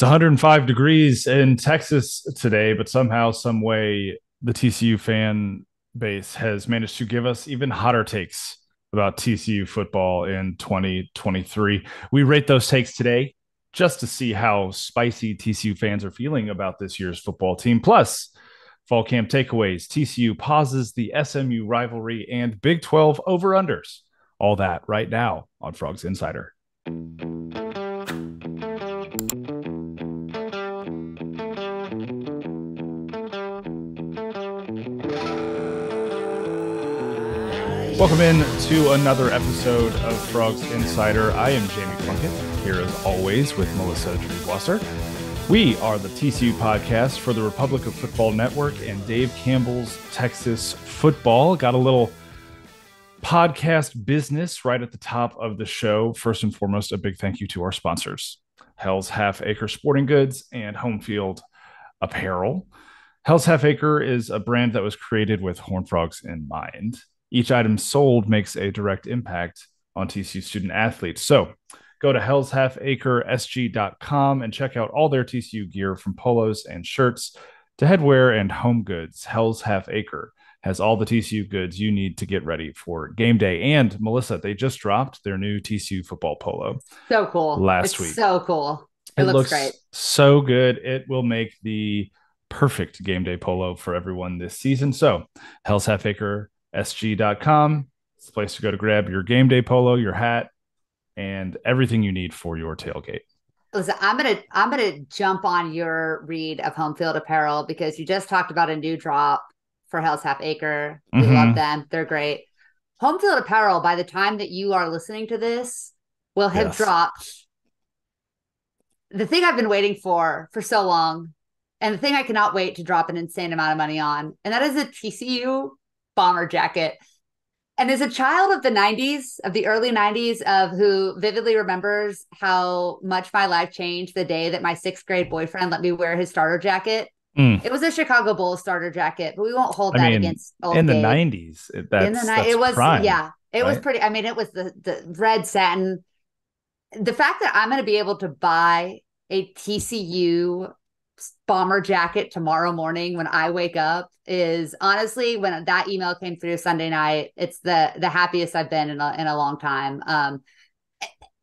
105 degrees in Texas today, but somehow, some way, the TCU fan base has managed to give us even hotter takes about TCU football in 2023. We rate those takes today just to see how spicy TCU fans are feeling about this year's football team. Plus, fall camp takeaways, TCU pauses the SMU rivalry, and Big 12 over-unders. All that right now on Frogs Insider. Welcome in to another episode of Frogs Insider. I am Jamie Plunkett, here as always with Melissa Dreebwasser. We are the TCU podcast for the Republic of Football Network and Dave Campbell's Texas Football. Got a little podcast business right at the top of the show. First and foremost, a big thank you to our sponsors, Hell's Half Acre Sporting Goods and Home Field Apparel. Hell's Half Acre is a brand that was created with Horned Frogs in mind. Each item sold makes a direct impact on TCU student athletes. So go to hellshalfacresg.com and check out all their TCU gear, from polos and shirts to headwear and home goods. Hell's Half Acre has all the TCU goods you need to get ready for game day. And Melissa, they just dropped their new TCU football polo. So cool. Last week. So cool. It looks great. So good. It will make the perfect game day polo for everyone this season. So hellshalfacresg.com. It's the place to go to grab your game day polo, your hat, and everything you need for your tailgate. Listen, I'm gonna jump on your read of Home Field Apparel because you just talked about a new drop for Hell's Half Acre. We love them. They're great. Home Field Apparel, by the time that you are listening to this, will have dropped the thing I've been waiting for so long, and the thing I cannot wait to drop an insane amount of money on, and that is a TCU bomber jacket. And as a child of the 90s, of the early 90s, of who vividly remembers how much my life changed the day that my sixth grade boyfriend let me wear his starter jacket. It was a Chicago Bulls starter jacket, but we won't hold that against old in the Gabe. 90s. It was prime, it was pretty. I mean, it was the red satin. The fact that I'm going to be able to buy a TCU bomber jacket tomorrow morning when I wake up is honestly, when that email came through Sunday night, it's the happiest I've been in a long time.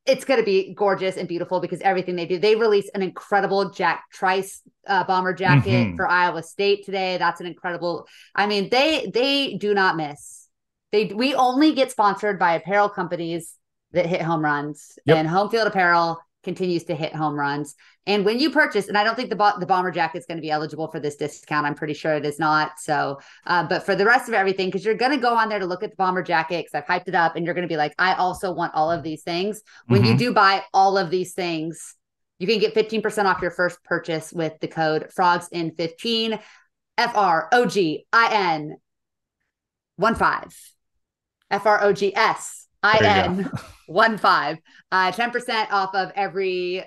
It's going to be gorgeous and beautiful because everything they do. They released an incredible Jack Trice bomber jacket for Iowa State today. That's an incredible. I mean, they do not miss. We only get sponsored by apparel companies that hit home runs, and Home Field Apparel continues to hit home runs. And when you purchase, and I don't think the bomber jacket is going to be eligible for this discount. I'm pretty sure it is not. So, but for the rest of everything, because you're going to go on there to look at the bomber jacket, because I've hyped it up, and you're going to be like, I also want all of these things. When you do buy all of these things, you can get 15% off your first purchase with the code FROGSIN15, FROGIN15, FROGSIN15, 10% off of every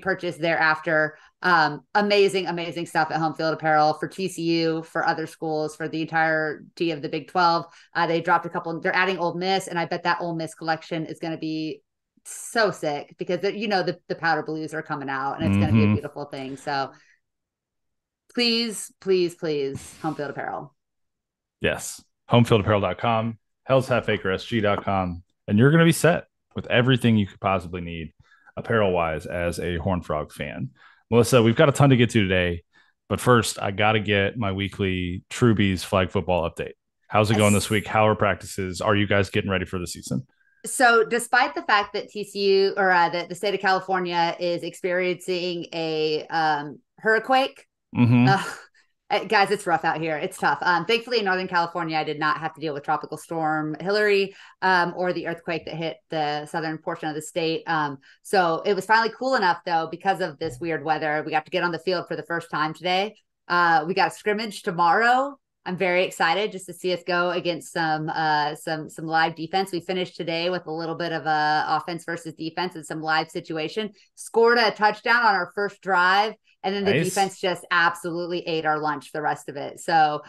purchase thereafter. Amazing stuff at Home Field Apparel for TCU, for other schools, for the entirety of the Big 12. They dropped a couple. They're adding Ole Miss, and I bet that Ole Miss collection is going to be so sick because the powder blues are coming out, and it's going to be a beautiful thing. So please, Home Field Apparel. Yes, homefieldapparel.com, hellshalfacresg.com, and you're going to be set with everything you could possibly need apparel-wise as a Horned Frog fan. Melissa, we've got a ton to get to today, but first, I got to get my weekly Trubies flag football update. How's it going this week? How are practices? Are you guys getting ready for the season? So despite the fact that TCU, or that the state of California is experiencing a hurricane, guys, it's rough out here. It's tough. Thankfully, in Northern California, I did not have to deal with Tropical Storm Hillary or the earthquake that hit the southern portion of the state. So it was finally cool enough, though, because of this weird weather. We got to get on the field for the first time today. We got a scrimmage tomorrow. I'm very excited just to see us go against some live defense. We finished today with a little bit of a offense versus defense and some live situation. Scored a touchdown on our first drive. And then the defense just absolutely ate our lunch the rest of it. So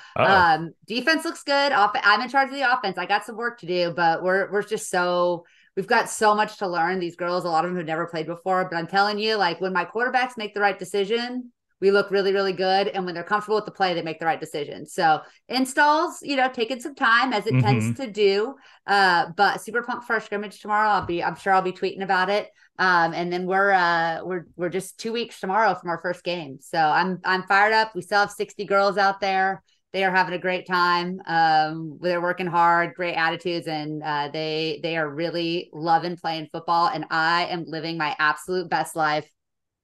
defense looks good. I'm in charge of the offense. I got some work to do, but we're just so we've got so much to learn. These girls, a lot of them have never played before, but I'm telling you, like when my quarterbacks make the right decision, we look really, really good. And when they're comfortable with the play, they make the right decision. So installs, taking some time as it tends to do. But super pumped for our scrimmage tomorrow. I'm sure I'll be tweeting about it. And then we're just 2 weeks tomorrow from our first game. So I'm fired up. We still have 60 girls out there. They are having a great time. They're working hard, great attitudes, and they are really loving playing football. And I am living my absolute best life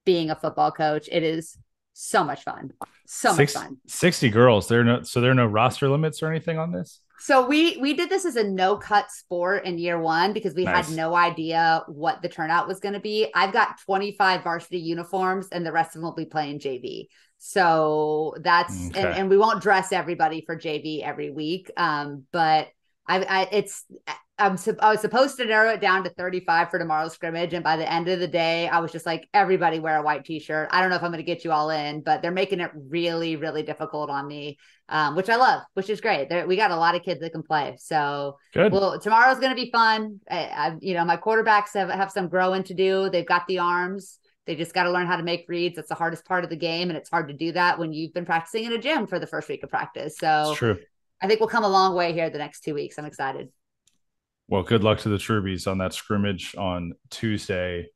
being a football coach. It is so much fun. So much fun. 60 girls. There are no roster limits or anything on this? So we did this as a no-cut sport in year one because we had no idea what the turnout was going to be. I've got 25 varsity uniforms and the rest of them will be playing JV. So that's okay. and we won't dress everybody for JV every week. But I was supposed to narrow it down to 35 for tomorrow's scrimmage. And by the end of the day, I was just like, everybody wear a white t-shirt. I don't know if I'm going to get you all in, but they're making it really, really difficult on me, which I love, which is great. We got a lot of kids that can play. So good. Well, tomorrow's going to be fun. My quarterbacks have some growing to do. They've got the arms. They just got to learn how to make reads. That's the hardest part of the game. And it's hard to do that when you've been practicing in a gym for the first week of practice. So true. I think we'll come a long way here the next 2 weeks. I'm excited. Well, good luck to the Trubies on that scrimmage on Tuesday.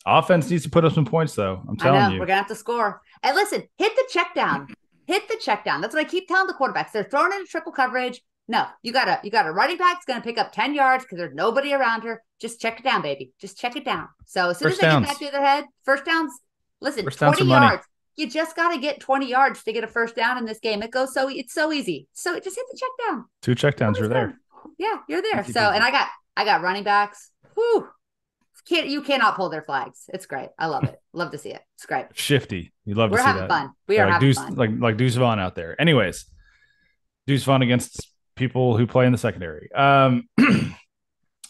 Offense needs to put up some points, though. I'm telling you. We're going to have to score. And listen, hit the check down. Hit the check down. That's what I keep telling the quarterbacks. They're throwing in triple coverage. No, you got a running back that's going to pick up 10 yards because there's nobody around her. Just check it down, baby. Just check it down. So as soon as they get that through their head, first downs, listen, 20 yards. You just got to get 20 yards to get a first down in this game. It's so easy. So just hit the check down. 2 checkdowns, you're there. Yeah, you're there. So, and I got running backs. Whew. You cannot pull their flags. It's great. I love it. Love to see it. It's great. Shifty. You love to see that. We're having fun. We are having fun. Like Deuce Vaughn out there. Anyways, Deuce Vaughn against people who play in the secondary.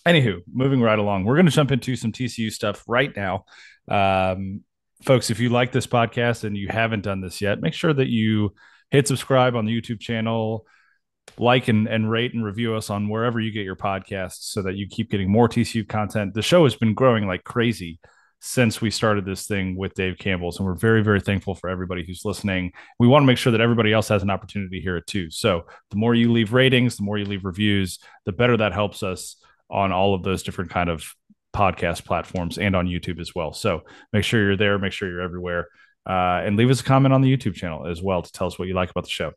Anywho, moving right along. We're going to jump into some TCU stuff right now. Folks, if you like this podcast and you haven't done this yet, make sure that you hit subscribe on the YouTube channel, like and rate and review us on wherever you get your podcasts so that you keep getting more TCU content. The show has been growing like crazy since we started this thing with Dave Campbell's, and we're very, very thankful for everybody who's listening. We want to make sure that everybody else has an opportunity to hear it too. So the more you leave ratings, the more you leave reviews, the better that helps us on all of those different kind of podcast platforms and on YouTube as well. So make sure you're there, make sure you're everywhere, and leave us a comment on the YouTube channel as well to tell us what you like about the show.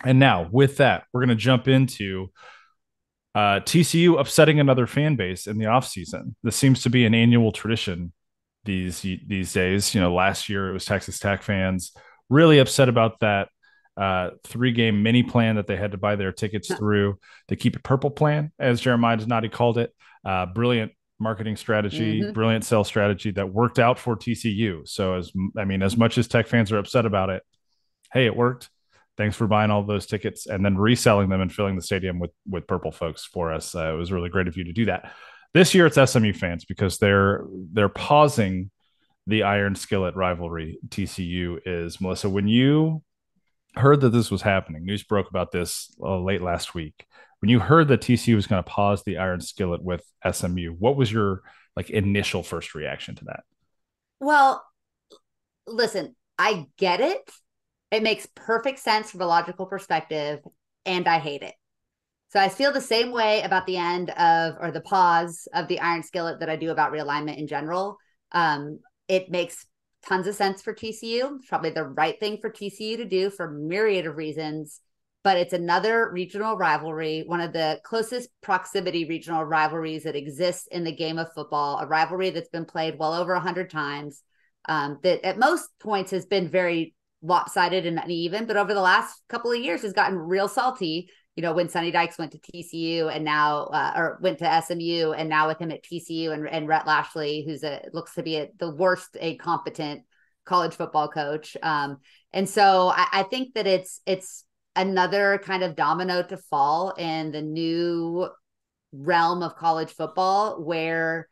And now with that, we're going to jump into TCU upsetting another fan base in the offseason. This seems to be an annual tradition these days. Last year it was Texas Tech fans really upset about that 3-game mini plan that they had to buy their tickets through. The Keep It Purple plan, as Jeremiah Donati called it. Brilliant marketing strategy, brilliant sales strategy that worked out for TCU. So as much as Tech fans are upset about it, hey, it worked. Thanks for buying all those tickets and then reselling them and filling the stadium with purple folks for us. It was really great of you to do that. This year it's SMU fans because they're pausing the Iron Skillet rivalry. TCU is, Melissa, when you heard that this was happening, news broke about this late last week. When you heard that TCU was going to pause the Iron Skillet with SMU, what was your initial first reaction to that? Well, listen, I get it. It makes perfect sense from a logical perspective, and I hate it. So I feel the same way about the end of, or the pause of the Iron Skillet that I do about realignment in general. It makes tons of sense for TCU. It's probably the right thing for TCU to do for a myriad of reasons, but it's another regional rivalry, one of the closest proximity regional rivalries that exists in the game of football, a rivalry that's been played well over 100 times, that at most points has been very lopsided and uneven, but over the last couple of years has gotten real salty. When Sonny Dykes went to TCU and now, or went to SMU, and now with him at TCU and Rhett Lashley, who's looks to be the worst a competent college football coach. And so I think that it's another kind of domino to fall in the new realm of college football where,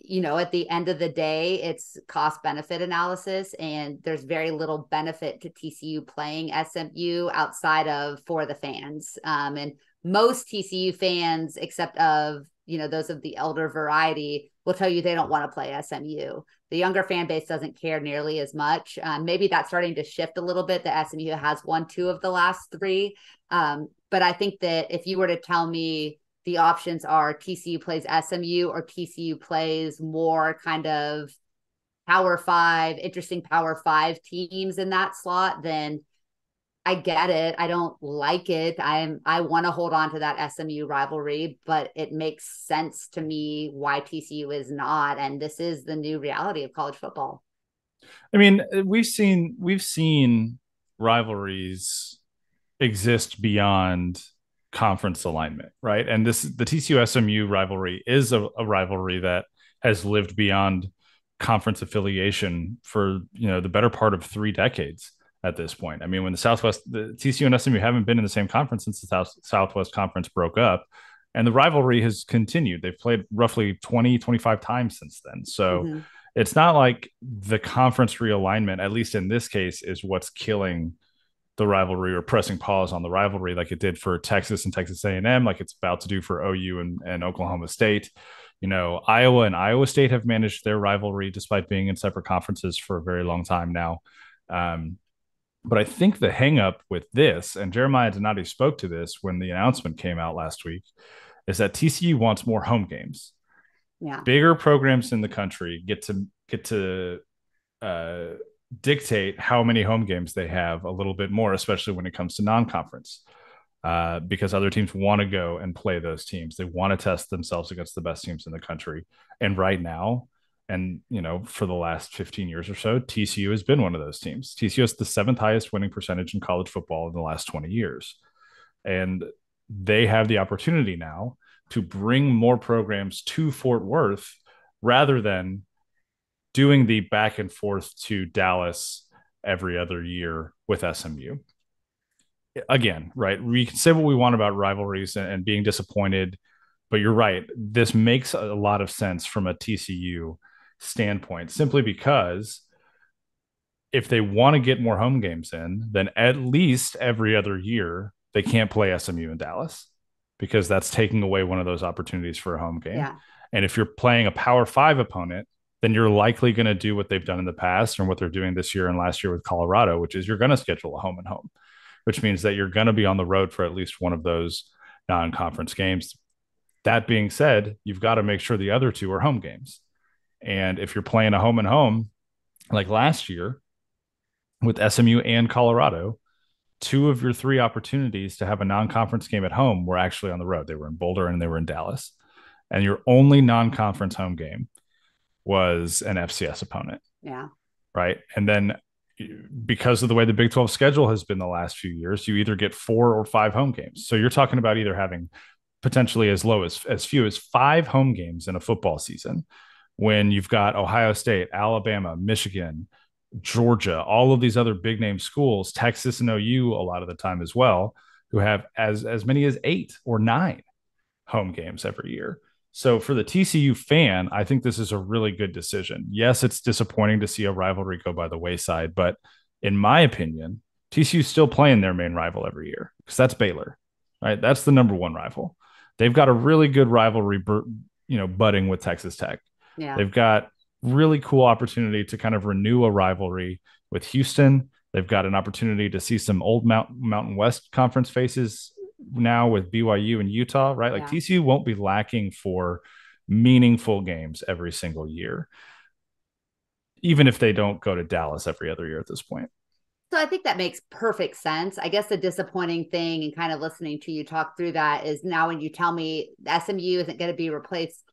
at the end of the day, it's cost benefit analysis, and there's very little benefit to TCU playing SMU outside of for the fans. And most TCU fans, except of, those of the elder variety will tell you they don't want to play SMU. The younger fan base doesn't care nearly as much. Maybe that's starting to shift a little bit. The SMU has won 2 of the last 3. But I think that if you were to tell me the options are TCU plays SMU or TCU plays more kind of interesting Power 5 teams in that slot, then I get it. I don't like it. I want to hold on to that SMU rivalry, but it makes sense to me why TCU is not. And this is the new reality of college football. I mean, we've seen rivalries exist beyond conference alignment, right? And the TCU SMU rivalry is a rivalry that has lived beyond conference affiliation for the better part of 3 decades at this point. I mean, when the TCU and SMU haven't been in the same conference since the Southwest Conference broke up, and the rivalry has continued. They've played roughly 20, 25 times since then. So it's not like the conference realignment, at least in this case, is what's killing the rivalry or pressing pause on the rivalry like it did for Texas and Texas A&M, like it's about to do for OU and Oklahoma State. Iowa and Iowa State have managed their rivalry despite being in separate conferences for a very long time now. But I think the hangup with this, and Jeremiah Donati spoke to this when the announcement came out last week, is that TCU wants more home games. Yeah. Bigger programs in the country get to dictate how many home games they have a little bit more, especially when it comes to non-conference, because other teams want to go and play those teams. They want to test themselves against the best teams in the country. And right now, and for the last 15 years or so, TCU has been one of those teams. TCU has the 7th highest winning percentage in college football in the last 20 years. And they have the opportunity now to bring more programs to Fort Worth rather than doing the back and forth to Dallas every other year with SMU. Again, right? We can say what we want about rivalries and being disappointed, but you're right. This makes a lot of sense from a TCU standpoint, simply because if they want to get more home games in, then at least every other year they can't play SMU in Dallas, because that's taking away one of those opportunities for a home game. Yeah. And if you're playing a Power 5 opponent, then you're likely going to do what they've done in the past and what they're doing this year and last year with Colorado, which is you're going to schedule a home and home, which means that you're going to be on the road for at least one of those non-conference games. That being said, you've got to make sure the other 2 are home games. And if you're playing a home and home, like last year with SMU and Colorado, 2 of your 3 opportunities to have a non-conference game at home were actually on the road. They were in Boulder and they were in Dallas. And your only non-conference home game was an FCS opponent. Yeah. Right. And then because of the way the Big 12 schedule has been the last few years, you either get 4 or 5 home games. So you're talking about either having potentially as few as 5 home games in a football season, when you've got Ohio State, Alabama, Michigan, Georgia, all of these other big name schools, Texas and OU a lot of the time as well, who have as many as 8 or 9 home games every year. So for the TCU fan, I think this is a really good decision. Yes, it's disappointing to see a rivalry go by the wayside, but in my opinion, TCU is still playing their main rival every year, because that's Baylor, right? That's the number 1 rival. They've got a really good rivalry, budding with Texas Tech. Yeah. They've got really cool opportunity to kind of renew a rivalry with Houston. They've got an opportunity to see some old Mountain West Conference faces now with BYU and Utah, right? Like TCU won't be lacking for meaningful games every single year, even if they don't go to Dallas every other year at this point. So I think that makes perfect sense. I guess the disappointing thing, and kind of listening to you talk through that, is now when you tell me SMU isn't going to be replaced,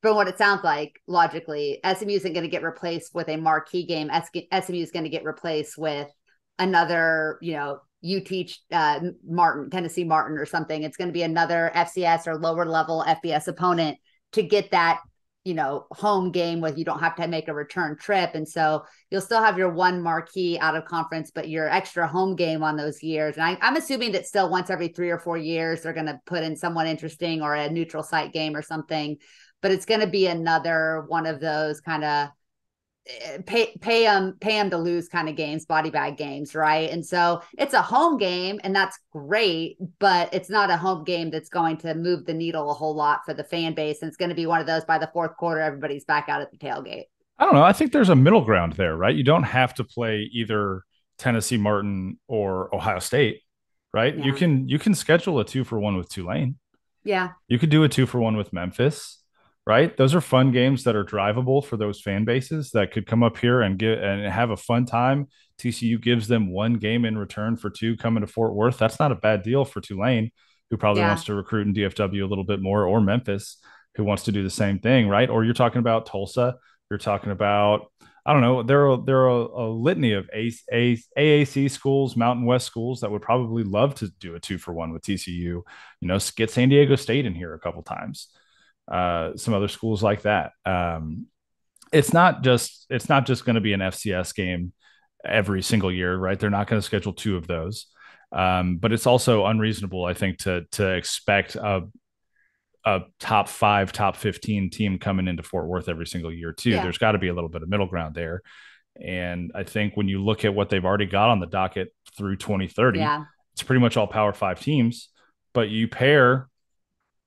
from what it sounds like logically, SMU isn't going to get replaced with a marquee game. SMU is going to get replaced with another, you teach Tennessee Martin or something. It's going to be another FCS or lower level FBS opponent to get that, home game where you don't have to make a return trip. And so you'll still have your one marquee out of conference, but your extra home game on those years. And I'm assuming that still once every 3 or 4 years, they're going to put in someone interesting or a neutral site game or something, but it's going to be another one of those kind of pay them to lose kind of games, body bag games, right? And so it's a home game, and that's great, but it's not a home game that's going to move the needle a whole lot for the fan base. And it's going to be one of those by the fourth quarter, everybody's back out at the tailgate. I don't know. I think there's a middle ground there, right? You don't have to play either Tennessee Martin or Ohio State, right? Yeah. You can schedule a 2-for-1 with Tulane. Yeah. You could do a 2-for-1 with Memphis, right? Those are fun games that are drivable for those fan bases that could come up here and get and have a fun time. TCU gives them one game in return for two coming to Fort Worth. That's not a bad deal for Tulane, who probably Yeah. wants to recruit in DFW a little bit more, or Memphis, who wants to do the same thing, right? Or you're talking about Tulsa. You're talking about, I don't know, there are a litany of AAC schools, Mountain West schools that would probably love to do a 2-for-1 with TCU. You know, get San Diego State in here a couple times. Some other schools like that. It's not just going to be an FCS game every single year, right? They're not going to schedule two of those. But it's also unreasonable, I think, to expect a top 5, top 15 team coming into Fort Worth every single year too. Yeah. There's got to be a little bit of middle ground there. And I think when you look at what they've already got on the docket through 2030, Yeah. it's pretty much all Power 5 teams. But you pair,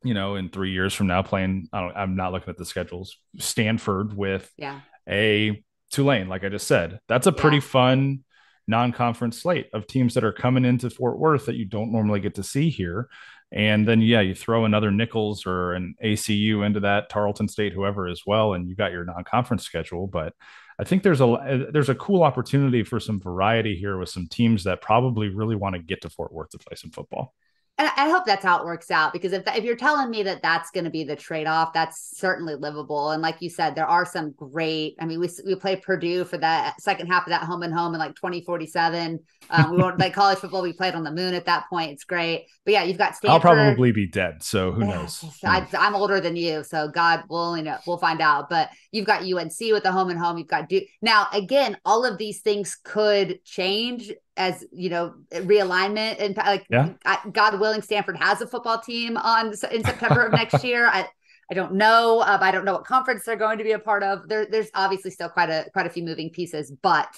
you know, in 3 years from now, playing, I'm not looking at the schedules, Stanford with Yeah. a Tulane, like I just said, that's a pretty Yeah. fun non-conference slate of teams that are coming into Fort Worth that you don't normally get to see here. And then, yeah, you throw another Nichols or an ACU into that, Tarleton State, whoever as well, and you got your non-conference schedule. But I think there's a cool opportunity for some variety here with some teams that probably really want to get to Fort Worth to play some football. And I hope that's how it works out, because if you're telling me that that's going to be the trade-off, that's certainly livable. And like you said, there are some great, I mean, we played Purdue for that second half of that home and home in like 2047. We won't like college football. We played on the moon at that point. It's great. But yeah, you've got Stanford. I'll probably be dead. So who knows? I'm older than you. So God will, we'll find out. But you've got UNC with the home and home. You've got Duke. Now, again, all of these things could change as realignment, and like, yeah. God willing, Stanford has a football team in September of next year. I don't know. I don't know what conference they're going to be a part of. There's obviously still quite a few moving pieces, but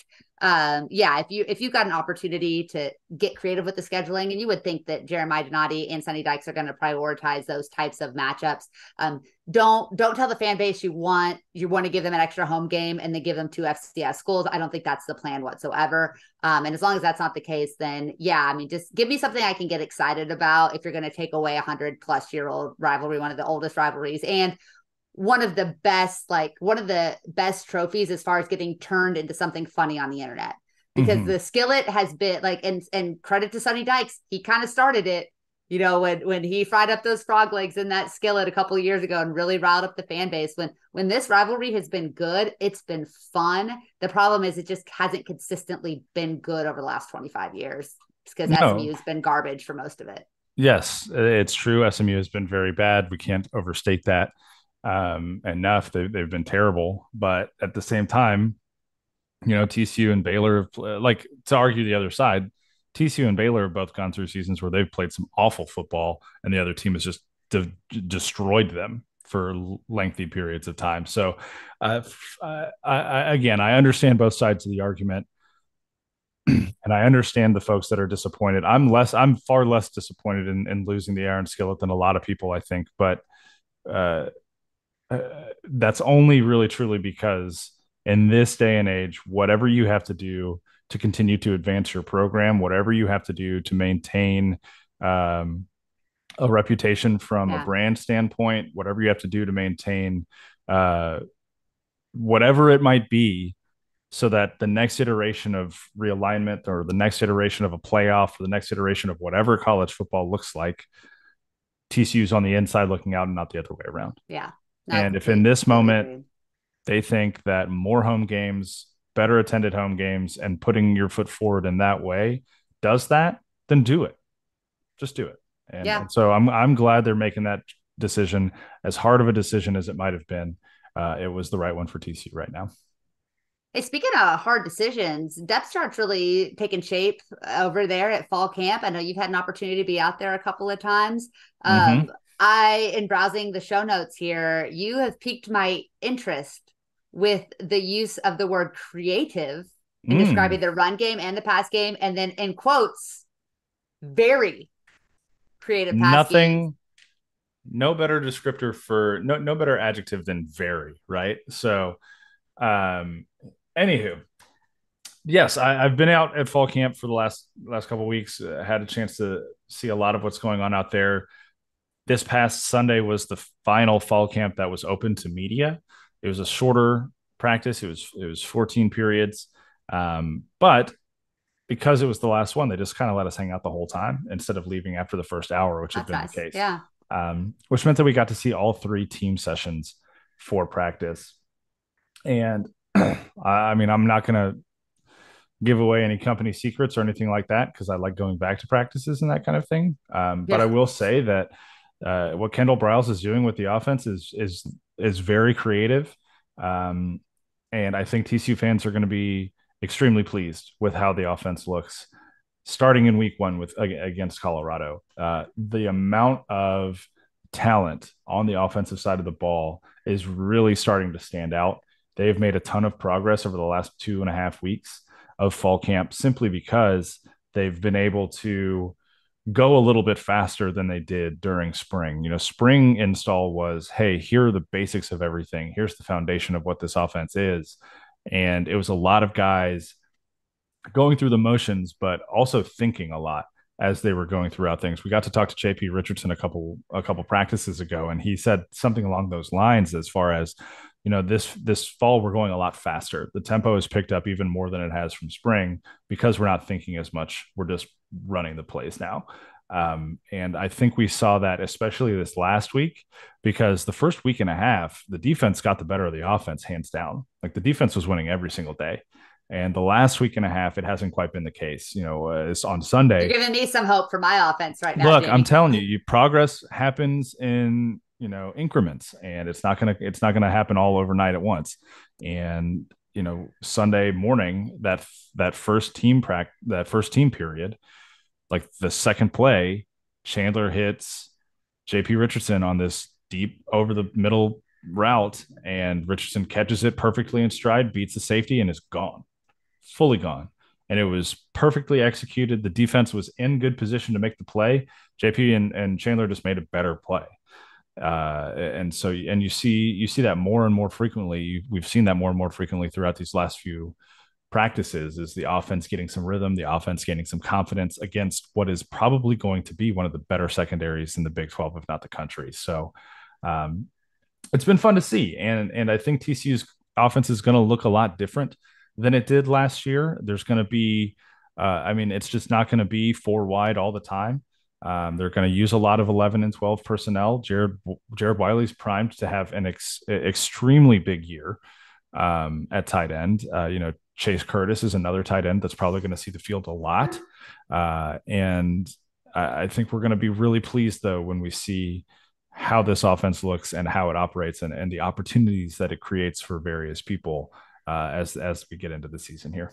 yeah, if you've got an opportunity to get creative with the scheduling, and you would think that Jeremiah Donati and Sonny Dykes are going to prioritize those types of matchups. Don't tell the fan base you want to give them an extra home game and then give them two FCS schools. I don't think that's the plan whatsoever. And as long as that's not the case, then yeah, I mean, just give me something I can get excited about. If you're going to take away 100+ year old rivalry, one of the oldest rivalries, and one of the best trophies as far as getting turned into something funny on the internet, because the Skillet has been like, and credit to Sonny Dykes, he kind of started it, when he fried up those frog legs in that skillet a couple of years ago and really riled up the fan base. When this rivalry has been good, it's been fun. The problem is it just hasn't consistently been good over the last 25 years. It's because SMU has been garbage for most of it. Yes, it's true. SMU has been very bad. We can't overstate that enough. They've been terrible, but at the same time, TCU and Baylor, like, to argue the other side, TCU and Baylor have both gone through seasons where they've played some awful football, and the other team has just destroyed them for lengthy periods of time. So, again, I understand both sides of the argument, and I understand the folks that are disappointed. I'm far less disappointed in losing the Iron Skillet than a lot of people, I think, but that's only really truly because in this day and age, whatever you have to do to continue to advance your program, whatever you have to do to maintain a reputation from a brand standpoint, whatever you have to do to maintain whatever it might be, so that the next iteration of realignment or the next iteration of a playoff or the next iteration of whatever college football looks like, TCU's on the inside looking out and not the other way around. Yeah. And if in this moment they think that more home games, better attended home games, and putting your foot forward in that way does that, then do it. Just do it. And so I'm glad they're making that decision. As hard of a decision as it might have been, it was the right one for TCU right now. Hey, speaking of hard decisions, depth chart's really taken shape over there at fall camp. I know you've had an opportunity to be out there a couple of times. In browsing the show notes here, you have piqued my interest with the use of the word creative in describing the run game and the pass game. And then in quotes, very creative pass game. No better descriptor for no better adjective than very, right? So anywho, yes, I've been out at fall camp for the last couple of weeks. Had a chance to see a lot of what's going on out there. This past Sunday was the final fall camp that was open to media. It was a shorter practice. It was 14 periods, but because it was the last one, they just kind of let us hang out the whole time instead of leaving after the first hour, which had been Nice. the case. Yeah. Which meant that we got to see all 3 team sessions for practice. And I mean, I'm not going to give away any company secrets or anything like that because I like going back to practices and that kind of thing. But I will say that what Kendall Briles is doing with the offense is very creative, and I think TCU fans are going to be extremely pleased with how the offense looks starting in week 1 with against Colorado. The amount of talent on the offensive side of the ball is really starting to stand out. They've made a ton of progress over the last 2.5 weeks of fall camp simply because they've been able to go a little bit faster than they did during spring. You know, spring install was, hey, here are the basics of everything. Here's the foundation of what this offense is. And it was a lot of guys going through the motions, but also thinking a lot as they were going throughout things. We got to talk to JP Richardson a couple practices ago, and he said something along those lines as far as, you know, this fall we're going a lot faster. The tempo has picked up even more than it has from spring because we're not thinking as much. We're just running the plays now. And I think we saw that especially this last week because the first week and a half, the defense got the better of the offense hands down. Like the defense was winning every single day. And the last week and a half, it hasn't quite been the case. You know, it's on Sunday. You're giving me some hope for my offense right now. Look, Jamie. I'm telling you, progress happens in, you know, increments, and it's not gonna happen all overnight at once. And you know, Sunday morning, that first team period, like the second play, Chandler hits JP Richardson on this deep over the middle route, and Richardson catches it perfectly in stride, beats the safety, and is gone. Fully gone. And it was perfectly executed. The defense was in good position to make the play. JP and Chandler just made a better play. And you see that more and more frequently. We've seen that more and more frequently throughout these last few practices, is the offense getting some rhythm, the offense gaining some confidence against what is probably going to be one of the better secondaries in the Big 12, if not the country. So it's been fun to see. And I think TCU's offense is going to look a lot different than it did last year. There's going to be, it's just not going to be 4 wide all the time. They're going to use a lot of 11 and 12 personnel. Jared Wiley's primed to have an extremely big year at tight end. Chase Curtis is another tight end that's probably going to see the field a lot. And I think we're going to be really pleased, though, when we see how this offense looks and how it operates and the opportunities that it creates for various people as we get into the season here.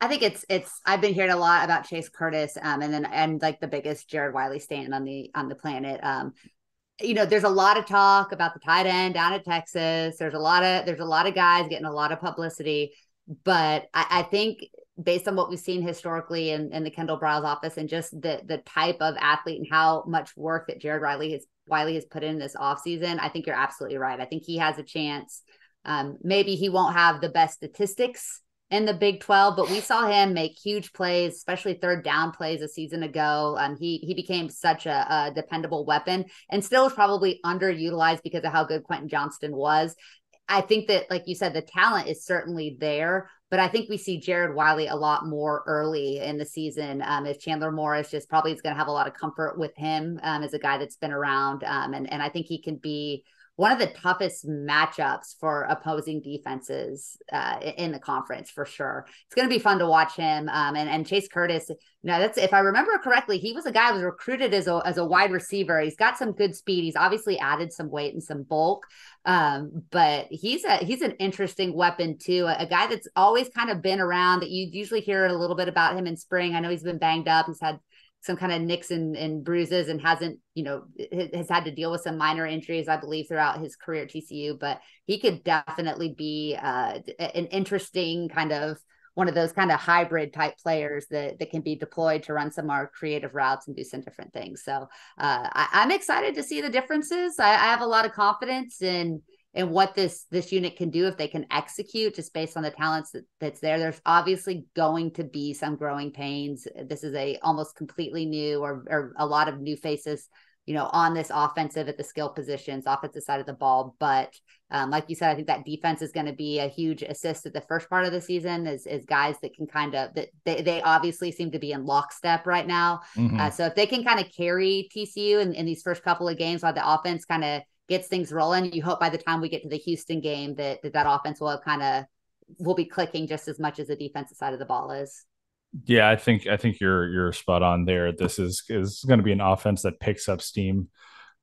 I think it's I've been hearing a lot about Chase Curtis and like the biggest Jared Wiley stand on the planet. There's a lot of talk about the tight end down at Texas. There's a lot of guys getting a lot of publicity, but I think based on what we've seen historically in the Kendall Briles office and just the type of athlete and how much work that Jared Wiley has put in this offseason, I think you're absolutely right. I think he has a chance. Maybe he won't have the best statistics in the Big 12, but we saw him make huge plays, especially third down plays a season ago. He became such a dependable weapon and still is probably underutilized because of how good Quentin Johnston was. I think that, like you said, the talent is certainly there, but I think we see Jared Wiley a lot more early in the season. If Chandler Morris just probably is going to have a lot of comfort with him as a guy that's been around. And I think he can be one of the toughest matchups for opposing defenses in the conference for sure. It's going to be fun to watch him. And Chase Curtis, that's, if I remember correctly, he was a guy who was recruited as a wide receiver. He's got some good speed. He's obviously added some weight and some bulk. But he's an interesting weapon too. A guy that's always kind of been around that you usually hear a little bit about him in spring. I know he's been banged up. He's had some kind of nicks and bruises and hasn't, has had to deal with some minor injuries, I believe, throughout his career at TCU. But he could definitely be an interesting kind of one of those kind of hybrid type players that can be deployed to run some more creative routes and do some different things. So I'm excited to see the differences. I have a lot of confidence in what this unit can do if they can execute just based on the talents that's there. There's obviously going to be some growing pains. This is a almost completely new or a lot of new faces, on this offensive at the skill positions, offensive side of the ball. But like you said, I think that defense is going to be a huge assist at the first part of the season as guys that can kind of, that they obviously seem to be in lockstep right now. So if they can kind of carry TCU in these first couple of games while the offense kind of gets things rolling, you hope by the time we get to the Houston game that offense will be clicking just as much as the defensive side of the ball is. Yeah, I think you're spot on there. This is going to be an offense that picks up steam.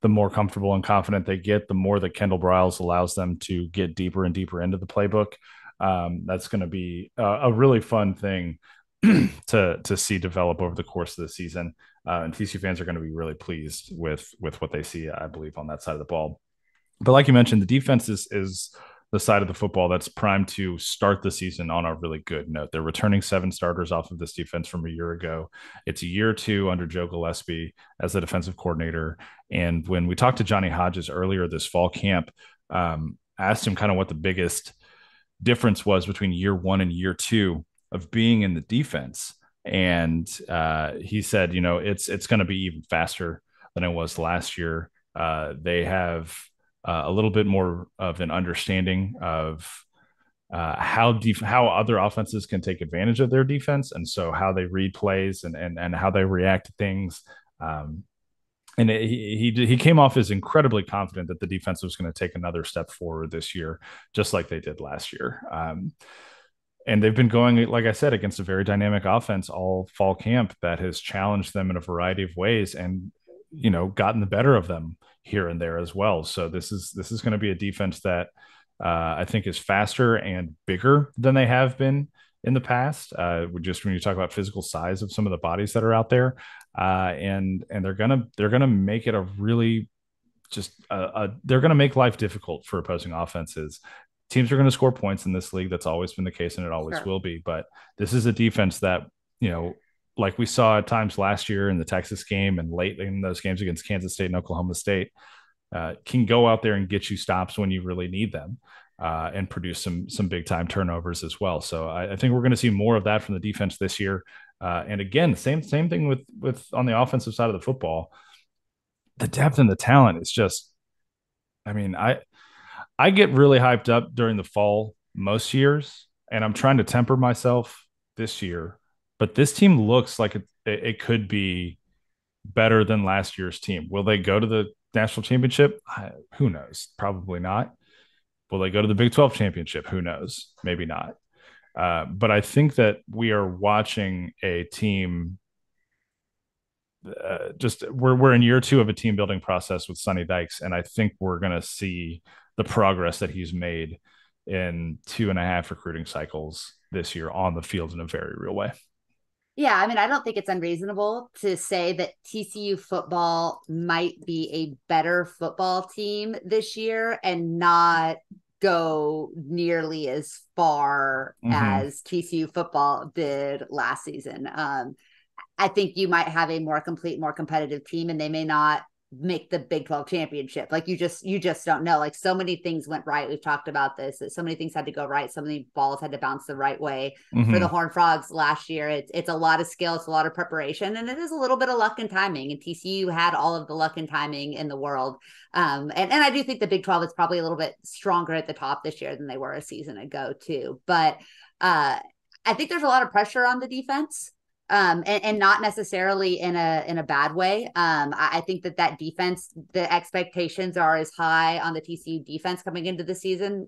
The more comfortable and confident they get, the more that Kendall Briles allows them to get deeper and deeper into the playbook. That's going to be a really fun thing to see develop over the course of the season. And TCU fans are going to be really pleased with what they see, I believe, on that side of the ball. But like you mentioned, the defense is the side of the football that's primed to start the season on a really good note. They're returning 7 starters off of this defense from a year ago. It's a year 2 under Joe Gillespie as the defensive coordinator. And when we talked to Johnny Hodges earlier this fall camp, asked him kind of what the biggest difference was between year 1 and year 2 of being in the defense. And he said, it's going to be even faster than it was last year. They have a little bit more of an understanding of how other offenses can take advantage of their defense, and so how they read plays and how they react to things. And he came off as incredibly confident that the defense was going to take another step forward this year, just like they did last year. And they've been going, like I said, against a very dynamic offense all fall camp that has challenged them in a variety of ways and, gotten the better of them here and there as well. So this is going to be a defense that I think is faster and bigger than they have been in the past. Just when you talk about physical size of some of the bodies that are out there, and they're gonna make it a really they're gonna make life difficult for opposing offenses. Teams are going to score points in this league. That's always been the case, and it always will be. But this is a defense that, like we saw at times last year in the Texas game and late in those games against Kansas State and Oklahoma State, can go out there and get you stops when you really need them, and produce some big time turnovers as well. So I think we're going to see more of that from the defense this year. And again, same thing with on the offensive side of the football. The depth and the talent is just, I get really hyped up during the fall most years, and I'm trying to temper myself this year. But this team looks like it could be better than last year's team. Will they go to the national championship? Who knows? Probably not. Will they go to the Big 12 championship? Who knows? Maybe not. But I think that we are watching a team. We're in year 2 of a team building process with Sonny Dykes, and I think we're going to see the progress that he's made in 2.5 recruiting cycles this year on the field in a very real way. Yeah, I don't think it's unreasonable to say that TCU football might be a better football team this year and not go nearly as far as TCU football did last season. I think you might have a more complete, more competitive team, and they may not make the Big 12 championship. Like you just don't know. Like so many things went right. We've talked about this. That so many things had to go right. So many balls had to bounce the right way for the Horned Frogs last year. It's a lot of skill. It's a lot of preparation, and it is a little bit of luck and timing. And TCU had all of the luck and timing in the world. And I do think the Big 12 is probably a little bit stronger at the top this year than they were a season ago too. But I think there's a lot of pressure on the defense. And not necessarily in a bad way. I think that defense, the expectations are as high on the TCU defense coming into the season,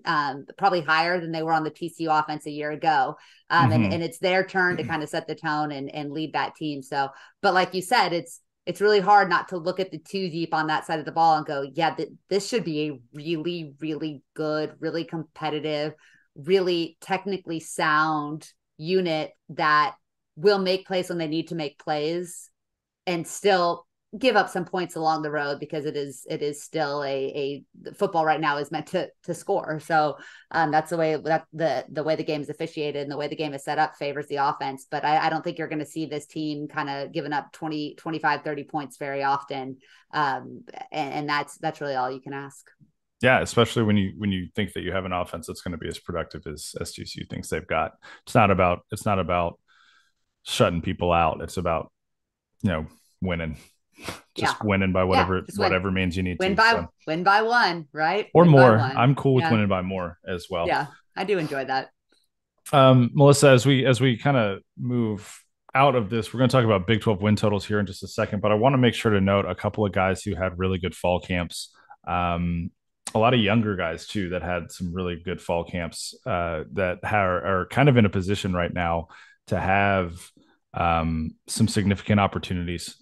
probably higher than they were on the TCU offense a year ago. And it's their turn to kind of set the tone and lead that team. So, but like you said, it's really hard not to look at the 2 deep on that side of the ball and go, yeah, this should be a really, really good, really competitive, really technically sound unit that will make plays when they need to make plays and still give up some points along the road, because it is still a football right now is meant to score. So that's the way that the way the game is officiated and the way the game is set up favors the offense. But I don't think you're going to see this team kind of giving up 20, 25, 30 points very often. And that's really all you can ask. Yeah, especially when you think that you have an offense that's going to be as productive as TCU thinks they've got. It's not about shutting people out. It's about, winning. Just winning by whatever means you need win to. Win by one, right? Or win more. I'm cool with winning by more as well. Yeah, I do enjoy that. Melissa, as we kind of move out of this, we're going to talk about Big 12 win totals here in just a second, but I want to make sure to note a couple of guys who had really good fall camps. A lot of younger guys too that had some really good fall camps that are kind of in a position right now to have some significant opportunities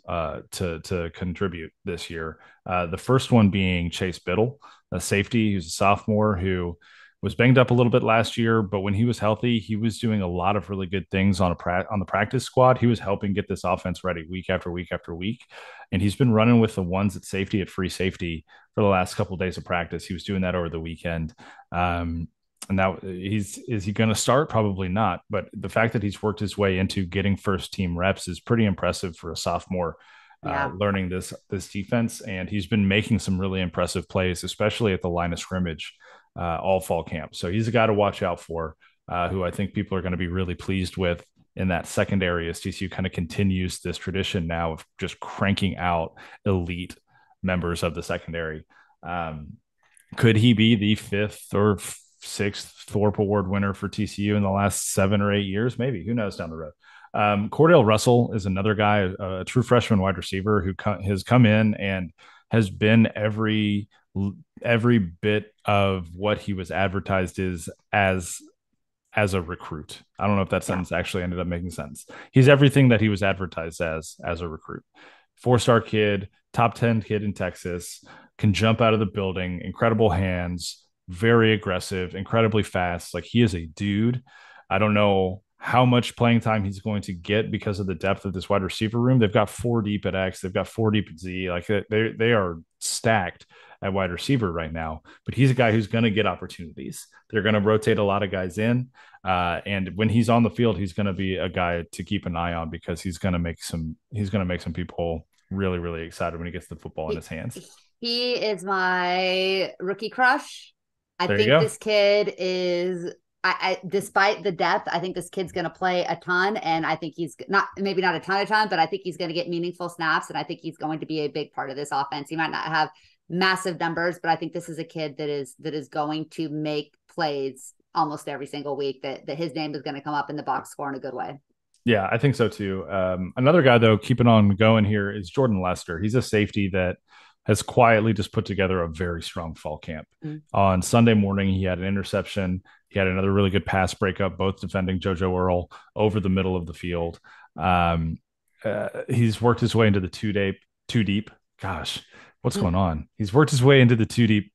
to contribute this year. The first one being Chase Biddle, a safety who's a sophomore who was banged up a little bit last year, but when he was healthy, he was doing a lot of really good things on the practice squad. He was helping get this offense ready week after week after week, and he's been running with the ones at safety at free safety for the last couple of days of practice. He was doing that over the weekend. And now is he going to start? Probably not. But the fact that he's worked his way into getting first team reps is pretty impressive for a sophomore learning this defense. And he's been making some really impressive plays, especially at the line of scrimmage all fall camp. So he's a guy to watch out for, who I think people are going to be really pleased with in that secondary as TCU kind of continues this tradition now of just cranking out elite members of the secondary. Could he be the fifth or sixth Thorpe Award winner for TCU in the last 7 or 8 years? Maybe. Who knows down the road? Cordell Russell is another guy, a true freshman wide receiver who has come in and has been every bit of what he was advertised as a recruit. I don't know if that sentence actually ended up making sense. He's everything that he was advertised as a recruit. 4-star kid, top 10 kid in Texas, can jump out of the building, incredible hands, very aggressive, incredibly fast. Like, he is a dude. I don't know how much playing time he's going to get because of the depth of this wide receiver room. They've got 4 deep at X. They've got 4 deep at Z. Like, they are stacked at wide receiver right now, but he's a guy who's going to get opportunities. They're going to rotate a lot of guys in. And when he's on the field, he's going to be a guy to keep an eye on because he's going to make some people really, really excited when he gets the football in his hands. He is my rookie crush. I think this kid is, despite the depth, I think this kid's going to play a ton. And I think he's maybe not a ton, but I think he's going to get meaningful snaps. And I think he's going to be a big part of this offense. He might not have massive numbers, but I think this is a kid that is going to make plays almost every single week, that his name is going to come up in the box score in a good way. Yeah, I think so too. Another guy, though, keeping on going here is Jordan Lester. He's a safety that has quietly just put together a very strong fall camp. On Sunday morning, he had an interception. He had another really good pass breakup, both defending JoJo Earle over the middle of the field. He's worked his way into the two deep. Gosh, what's going on? He's worked his way into the 2 deep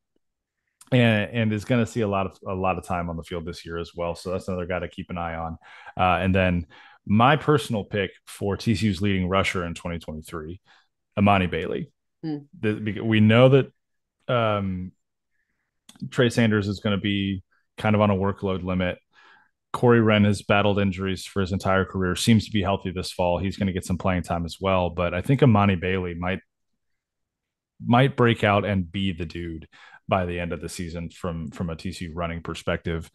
and is going to see a lot of time on the field this year as well. So that's another guy to keep an eye on. And then my personal pick for TCU's leading rusher in 2023, Amani Bailey. We know that Trey Sanders is going to be kind of on a workload limit. Corey Wren has battled injuries for his entire career, seems to be healthy this fall. He's going to get some playing time as well. But I think Amani Bailey might break out and be the dude by the end of the season from a TCU running perspective.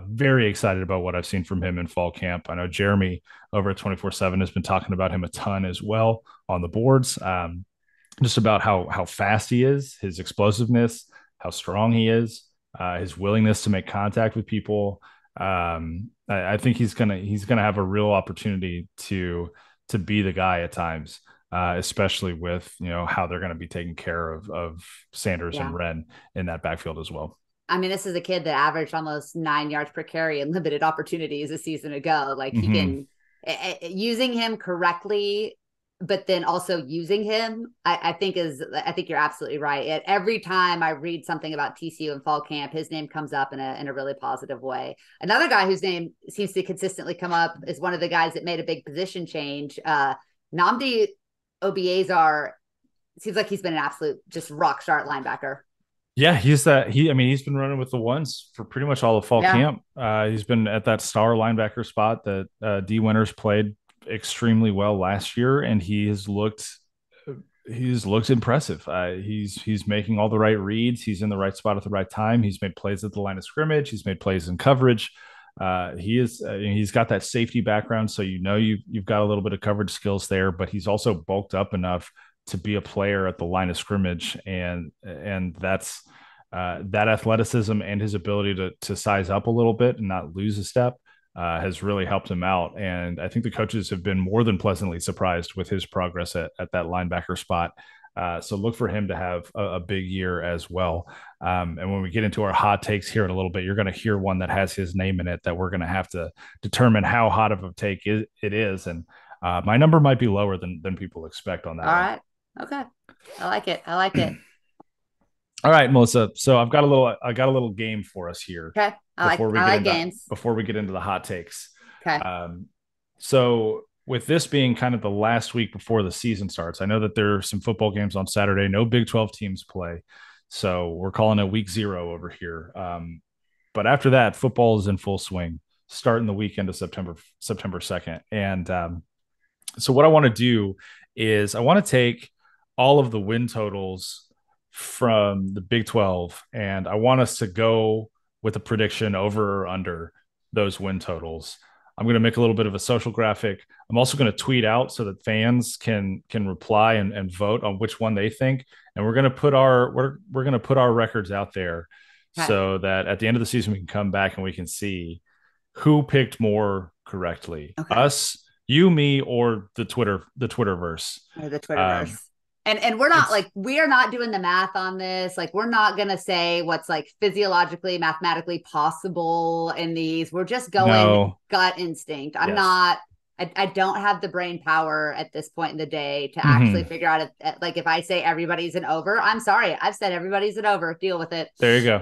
Very excited about what I've seen from him in fall camp. I know Jeremy over at 24/7 has been talking about him a ton as well on the boards. Just about how fast he is, his explosiveness, how strong he is, his willingness to make contact with people. I think he's gonna have a real opportunity to be the guy at times, especially with how they're going to be taking care of Sanders and Wren in that backfield as well. I mean, this is a kid that averaged almost 9 yards per carry in limited opportunities a season ago. Like, he can, using him correctly, but then also using him, I think you're absolutely right. Every time I read something about TCU in fall camp, his name comes up in a really positive way. Another guy whose name seems to consistently come up is one of the guys that made a big position change. Nnamdi OBAs are. It seems like he's been an absolute just rock star at linebacker. Yeah, he's that. I mean, he's been running with the ones for pretty much all of fall Yeah. camp. He's been at that star linebacker spot that D Winters played extremely well last year, and he's looked impressive. He's making all the right reads. He's in the right spot at the right time. He's made plays at the line of scrimmage. He's made plays in coverage. He's got that safety background, so you've got a little bit of coverage skills there. But he's also bulked up enough to be a player at the line of scrimmage, and that's that athleticism and his ability to size up a little bit and not lose a step has really helped him out. And I think the coaches have been more than pleasantly surprised with his progress at that linebacker spot. So look for him to have a big year as well. And when we get into our hot takes here in a little bit, you're going to hear one that has his name in it that we're going to have to determine how hot of a take it is. And my number might be lower than people expect on that All one. right. Okay. I like it. I like it. All right, Melissa. So I got a little game for us here Okay. I like games. before we get into the hot takes. Okay. So with this being kind of the last week before the season starts, I know that there are some football games on Saturday. No Big 12 teams play, so we're calling it week 0 over here. But after that, football is in full swing, starting the weekend of September 2nd. And so what I want to do is I want to take all of the win totals from the Big 12, and I want us to go with a prediction over or under those win totals. I'm going to make a little bit of a social graphic. I'm also going to tweet out so that fans can reply and vote on which one they think. And we're going to put we're going to put our records out there Okay. so that at the end of the season we can come back and we can see who picked more correctly. Okay. Us, you, me, or the Twitterverse. Or the Twitterverse. And we're not we are not doing the math on this. Like, we're not going to say what's like physiologically, mathematically possible in these. We're just going gut instinct. I'm not, I don't have the brain power at this point in the day to actually figure out if I say everybody's an over, I'm sorry. I've said everybody's an over. Deal with it. There you go.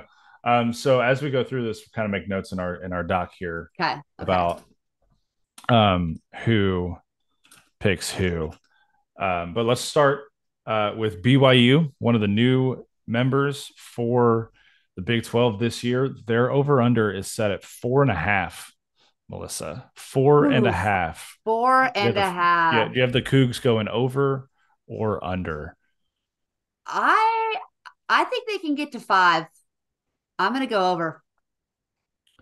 So as we go through this, we kind of make notes in our doc here about who picks who. But let's start with BYU, one of the new members for the Big 12 this year. Their over-under is set at 4.5, Melissa. 4.5. 4.5. Yeah, do you have the Cougs going over or under? I think they can get to 5. I'm going to go over.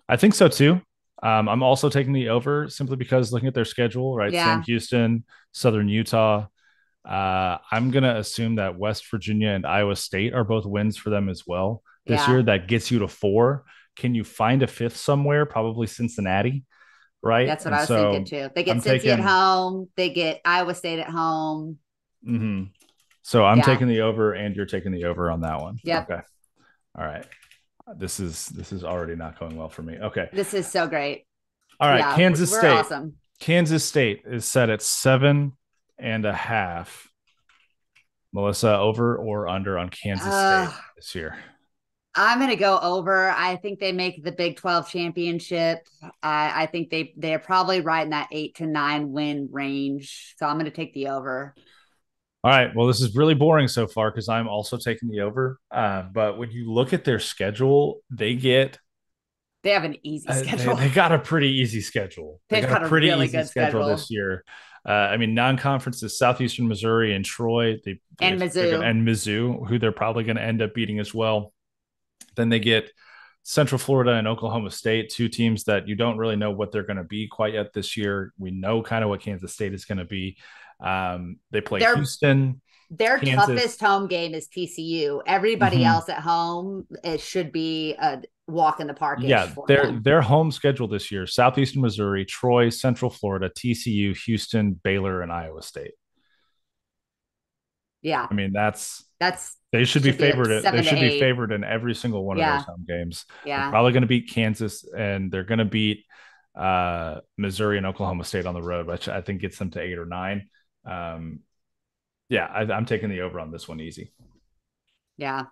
I think so too. I'm also taking the over simply because looking at their schedule, right? Yeah. Sam Houston, Southern Utah. I'm going to assume that West Virginia and Iowa State are both wins for them as well this year. That gets you to 4. Can you find a 5th somewhere? Probably Cincinnati, right? That's what I was thinking too. They get Cincy at home. They get Iowa State at home. Mm-hmm. So I'm taking the over, and you're taking the over on that one. Yep. Okay. All right. This is already not going well for me. Okay. This is so great. All right. Kansas State. Awesome. Kansas State is set at 7.5. Melissa, over or under on Kansas State this year? I'm going to go over. I think they make the Big 12 championship. I think they're probably right in that 8 to 9 win range. So I'm going to take the over. All right. Well, this is really boring so far because I'm also taking the over. But when you look at their schedule, they have an easy schedule. They got a pretty easy schedule. They've got a pretty really easy good schedule this year. I mean, non-conference is Southeastern Missouri and Troy. And Mizzou, who they're probably going to end up beating as well. Then they get Central Florida and Oklahoma State, 2 teams that you don't really know what they're going to be quite yet this year. We know kind of what Kansas State is going to be. They play Houston. Their toughest home game is TCU. Everybody else at home, it should be a walk in the park. Yeah, their home schedule this year: Southeastern Missouri, Troy, Central Florida, TCU, Houston, Baylor, and Iowa State. Yeah, I mean they should be favored. They should be favored in every single one of those home games. Yeah, they're probably going to beat Kansas, and they're going to beat Missouri and Oklahoma State on the road, which I think gets them to 8 or 9. I'm taking the over on this one easy. Yeah.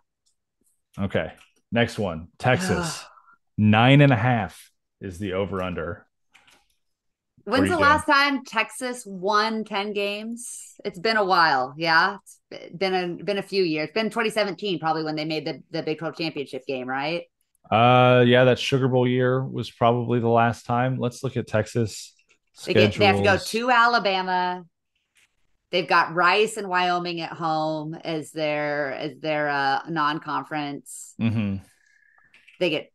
Okay. Next one, Texas. 9.5 is the over under. What are When's you the doing? last time Texas won 10 games? It's been a while. Yeah. It's been a few years. It's been 2017 probably when they made the Big 12 championship game, right? Yeah, that Sugar Bowl year was probably the last time. Let's look at Texas They have to go schedules. to Alabama. They've got Rice and Wyoming at home as their non-conference. Mm-hmm. They get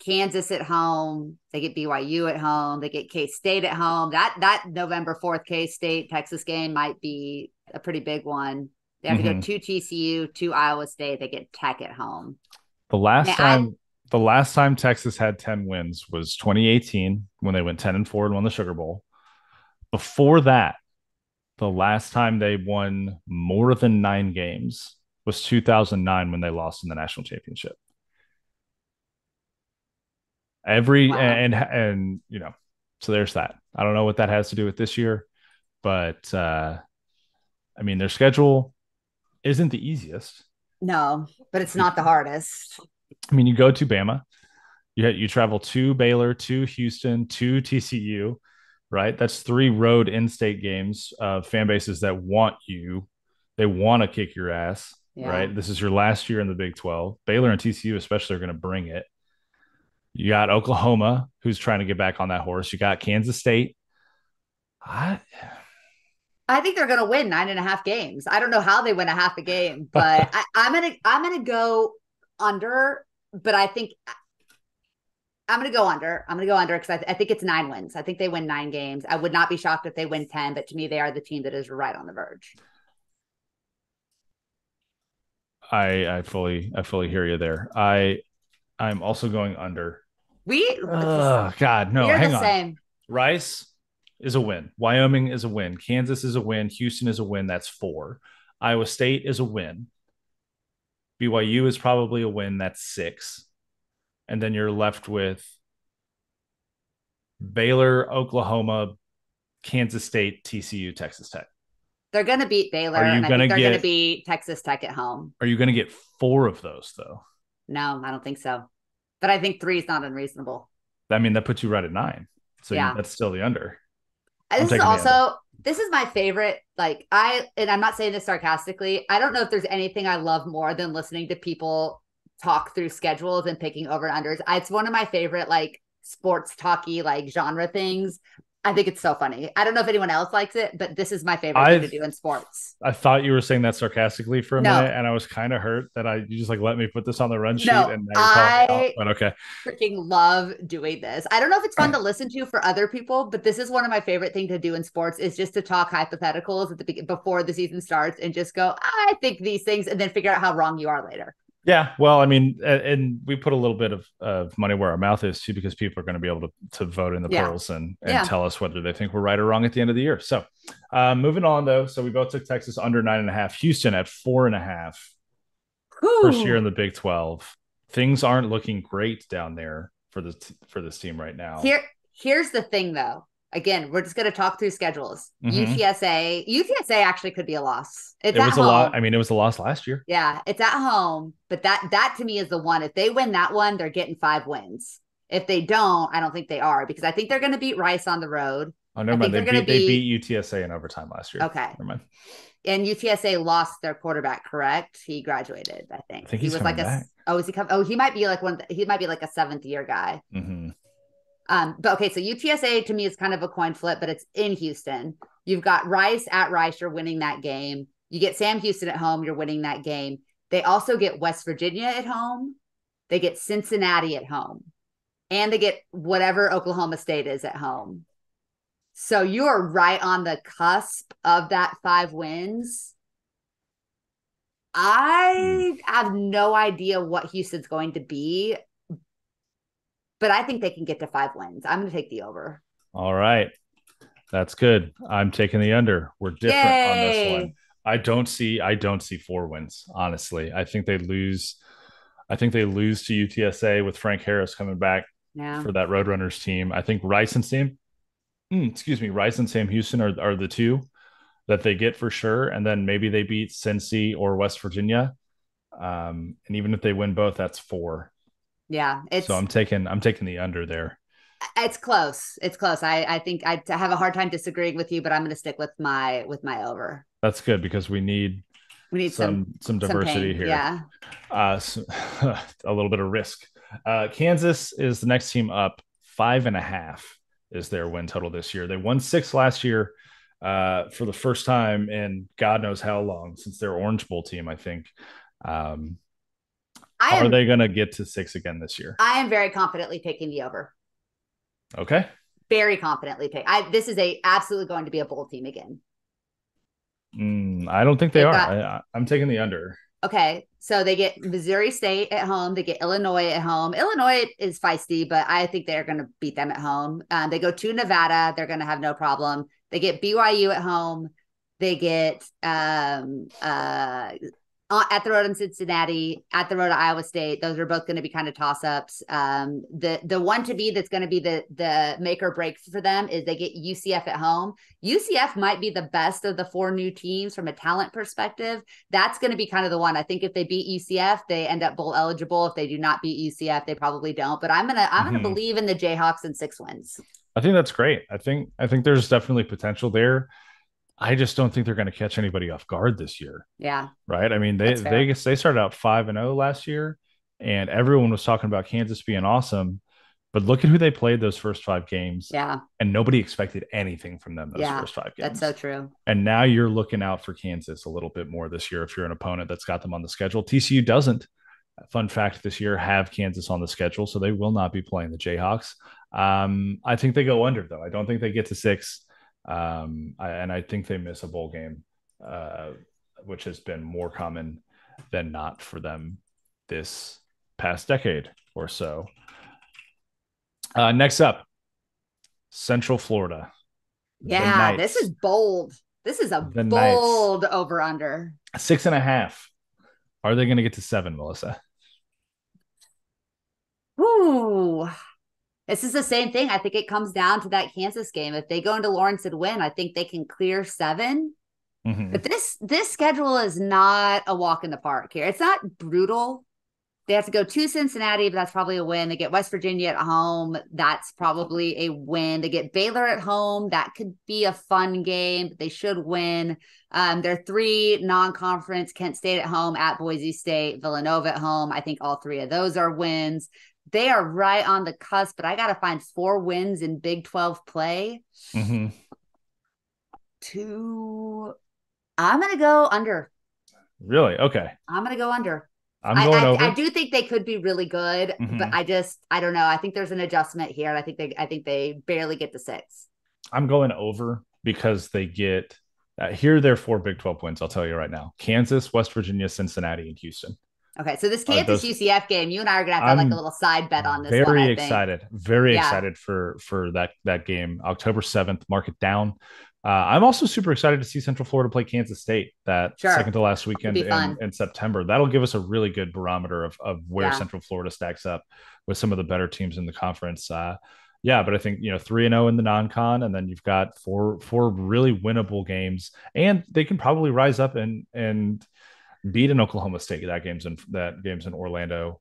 Kansas at home. They get BYU at home. They get K State at home. That November 4th K State Texas game might be a pretty big one. They have to go Mm-hmm. to TCU, to Iowa State. They get Tech at home. The last Man, I time the last time Texas had 10 wins was 2018 when they went 10-4 and won the Sugar Bowl. Before that, the last time they won more than 9 games was 2009 when they lost in the national championship. Every wow. and so there's that. I don't know what that has to do with this year, but I mean their schedule isn't the easiest. No, but it's not the hardest. I mean, you go to Bama, you travel to Baylor, to Houston, to TCU, right? That's 3 road in-state games of fan bases that want you. They want to kick your ass, Yeah. right? This is your last year in the Big 12. Baylor and TCU especially are going to bring it. You got Oklahoma, who's trying to get back on that horse. You got Kansas State. I, I think they're going to win 9.5 games. I don't know how they win a half a game, but I'm gonna go under. But I think I'm going to go under. I'm going to go under because I think it's 9 wins. I think they win 9 games. I would not be shocked if they win 10, but to me, they are the team that is right on the verge. I fully hear you there. I'm also going under. We Oh God, no, we're the hang on. same. Rice is a win. Wyoming is a win. Kansas is a win. Houston is a win. That's 4. Iowa State is a win. BYU is probably a win. That's 6. And then you're left with Baylor, Oklahoma, Kansas State, TCU, Texas Tech. They're going to beat Are Baylor, you and I think gonna they're going to get beat Texas Tech at home. are you gonna get 4 of those though? No, I don't think so. But I think 3 is not unreasonable. I mean, that puts you right at 9. So Yeah. that's still the under. I'm This is taking the under. also this is my favorite. Like and I'm not saying this sarcastically. I don't know if there's anything I love more than listening to people talk through schedules and picking over and unders. It's one of my favorite like sports talky like genre things. I think it's so funny. I don't know if anyone else likes it, but this is my favorite thing to I've do in sports. I thought you were saying that sarcastically for a minute, No, and I was kind of hurt that you just like let me put this on the run sheet, no, and now you're calling me out. I But okay, freaking love doing this. I don't know if it's fun to listen to for other people, but this is one of my favorite things to do in sports is just to talk hypotheticals at the before the season starts and just go, I think these things, and then figure out how wrong you are later. yeah. Well, I mean, and we put a little bit of money where our mouth is too, because people are going to be able to vote in the Yeah, polls and yeah. tell us whether they think we're right or wrong at the end of the year. So, moving on though, so we both took Texas under 9.5, Houston at 4.5. First year in Whew. the Big 12. Things aren't looking great down there for this team right now. Here's the thing though. Again, we're just going to talk through schedules. Mm-hmm. UTSA actually could be a loss. It's It at was a lot. home. I mean, it was a loss last year. Yeah, it's at home, but that to me is the one. If they win that one, they're getting 5 wins. If they don't, I don't think they are because I think they're going to beat Rice on the road. Oh, I never mind. think They they're going to beat they beat beat UTSA in overtime last year. okay. Never mind. And UTSA lost their quarterback, correct? He graduated, I I think. think He he's was like coming back. is he come? Oh, he might be like he might be like a 7th year guy. Mm-hmm. But okay, so UTSA to me is kind of a coin flip, but it's in Houston. You've got Rice at Rice, you're winning that game. You get Sam Houston at home, you're winning that game. They also get West Virginia at home. They get Cincinnati at home. And they get whatever Oklahoma State is at home. So you are right on the cusp of that 5 wins. I have no idea what Houston's going to be, but I think they can get to 5 wins. I'm going to take the over. All right. That's good. I'm taking the under. We're different on this one. Yay. I don't see 4 wins, honestly. I think they lose to UTSA with Frank Harris coming back Yeah. for that Roadrunners team. I think Rice and Sam Houston are the two that they get for sure. And then maybe they beat Cincy or West Virginia. And even if they win both, that's 4. Yeah. So I'm taking the under there. It's close. It's close. I think I have a hard time disagreeing with you, but I'm going to stick with my over. That's good because we need We need some some diversity pain. here. Yeah. So, a little bit of risk. Kansas is the next team up. 5.5 is their win total this year. They won 6 last year for the first time in God knows how long since their Orange Bowl team, I think. Um, I are am they going to get to 6 again this year? I am very confidently picking the over. Okay. Very confidently pick. This is a absolutely going to be a bowl team again. I don't think they They've are. got I'm taking the under. Okay, so they get Missouri State at home. They get Illinois at home. Illinois is feisty, but I think they're going to beat them at home. They go to Nevada. They're going to have no problem. They get BYU at home. They get at the road in Cincinnati, at the road at Iowa State. Those are both going to be kind of toss ups. The one to be that's going to be the make or break for them is they get UCF at home. UCF might be the best of the 4 new teams from a talent perspective. That's going to be kind of the one. I think if they beat UCF, they end up bowl eligible. If they do not beat UCF, they probably don't. But I'm gonna believe in the Jayhawks and 6 wins. I think that's great. I think there's definitely potential there. I just don't think they're going to catch anybody off guard this year. Yeah, Right? I mean, that's fair. they started out 5-0 last year, and everyone was talking about Kansas being awesome. But look at who they played those first 5 games, Yeah, and nobody expected anything from them those yeah, first 5 that's so games. true. And now you're looking out for Kansas a little bit more this year if you're an opponent that's got them on the schedule. TCU doesn't. Fun fact this year have Kansas on the schedule, so they will not be playing the Jayhawks. I think they go under though. I don't think they get to 6, and I think they miss a bowl game, uh, which has been more common than not for them this past decade or so. Next up, Central Florida, the Yeah, this is Knights. bold. This is a The Knights, bold over under. 6.5. Are they going to get to 7, Melissa? Ooh, this is the same thing. I think it comes down to that Kansas game. If they go into Lawrence and win, I think they can clear 7. Mm-hmm. But this schedule is not a walk in the park here. It's not brutal. They have to go to Cincinnati, but that's probably a win. They get West Virginia at home. That's probably a win. They get Baylor at home. That could be a fun game, but they should win. They're 3 non-conference: Kent State at home, at Boise State, Villanova at home. I think all 3 of those are wins. They are right on the cusp, but I got to find 4 wins in Big 12 play. Mm-hmm. I'm going to go under. Really? Okay. I'm going to go under. I'm going I over. do think they could be really good, but Mm-hmm. I don't know. I think there's an adjustment here. I think they barely get to 6. I'm going over because they get here are their 4 Big 12 wins. I'll tell you right now: Kansas, West Virginia, Cincinnati, and Houston. Okay, so this Kansas Those UCF game, you and I are gonna have to have like a I'm little side bet on this one. very I think. excited, very Yeah, excited for that game, October 7th. Mark it down. I'm also super excited to see Central Florida play Kansas State that second sure, to last could weekend be fun. in September. That'll give us a really good barometer of where Yeah, Central Florida stacks up with some of the better teams in the conference. Yeah, but I think 3-0 in the non-con, and then you've got four really winnable games, and they can probably rise up and beat an Oklahoma State. That game's in Orlando.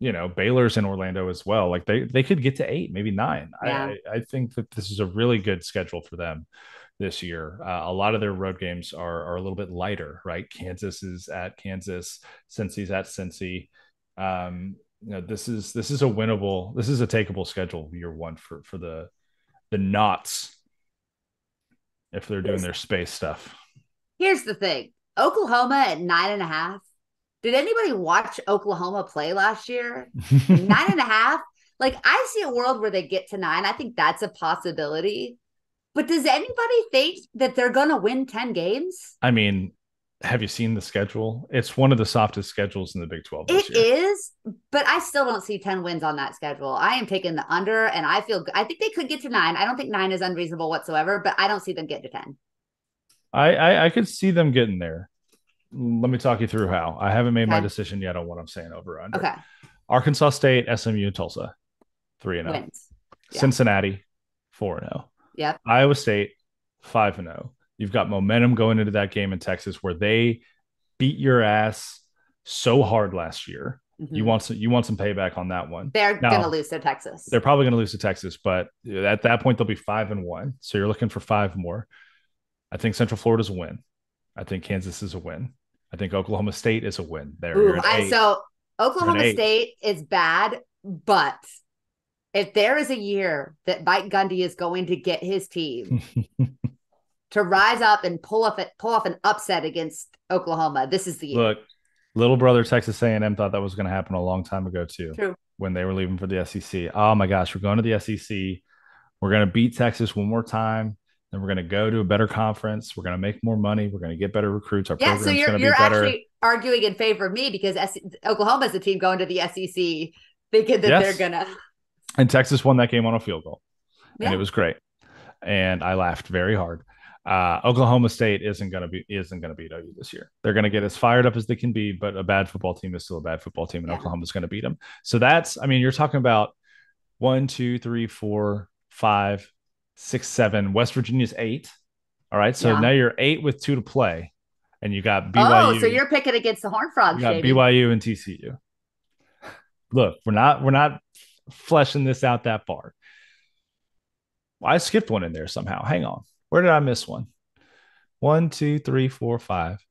Baylor's in Orlando as well. Like they could get to 8, maybe 9. yeah, I think that this is a really good schedule for them this year. A lot of their road games are a little bit lighter, right? Kansas is at Kansas, Cincy's at Cincy. This is a takeable schedule year one for the Knots if they're doing here's their space stuff. here's the thing: Oklahoma at 9.5. Did anybody watch Oklahoma play last year? 9.5. Like I see a world where they get to 9. I think that's a possibility. But does anybody think that they're going to win 10 games? I mean, have you seen the schedule? It's one of the softest schedules in the Big 12 this It year. is, but I still don't see 10 wins on that schedule. I am taking the under, and I think they could get to 9. I don't think 9 is unreasonable whatsoever, but I don't see them get to 10. I could see them getting there. Let me talk you through how. I haven't made my Okay. decision yet on what I'm saying over or under. Okay. Arkansas State, SMU, Tulsa, 3-0. Wins. Yeah. Cincinnati, 4-0. Yep. Iowa State, 5-0. You've got momentum going into that game in Texas where they beat your ass so hard last year. You Mhm. want some payback on that one. They're gonna Now, lose to Texas. they're probably going to lose to Texas, but at that point they'll be 5-1. So you're looking for 5 more. I think Central Florida's a win. I think Kansas is a win. I think Oklahoma State is a win. There, you're Ooh, at I 8. so You're at Oklahoma 8. State is bad, but if there is a year that Mike Gundy is going to get his team to rise up and pull off an upset against Oklahoma, this is the year. Look, little brother Texas A&M thought that was going to happen a long time ago too, True. when they were leaving for the SEC. Oh my gosh, we're going to the SEC. We're going to beat Texas one more time. Then we're going to go to a better conference. We're going to make more money. We're going to get better recruits. Our Yeah, so program's going to be you're better. actually arguing in favor of me because Oklahoma is a team going to the SEC thinking that they're Yes. gonna. And Texas won that game on a field goal, and it Yeah, was great. And I laughed very hard. Oklahoma State isn't going to beat OU this year. They're going to get as fired up as they can be, but a bad football team is still a bad football team, and yeah, Oklahoma's going to beat them. So I mean, you're talking about 1, 2, 3, 4, 5, 6, 7. West Virginia's 8. All right, so yeah. now you're 8 with 2 to play, and you got Oh, so BYU. you're picking against the Horned You Frogs, got Jamie. BYU and TCU. Look, we're not fleshing this out that far. Well, I skipped one in there somehow. Hang on. Where did I miss one? 1, 2, 3, 4, 5,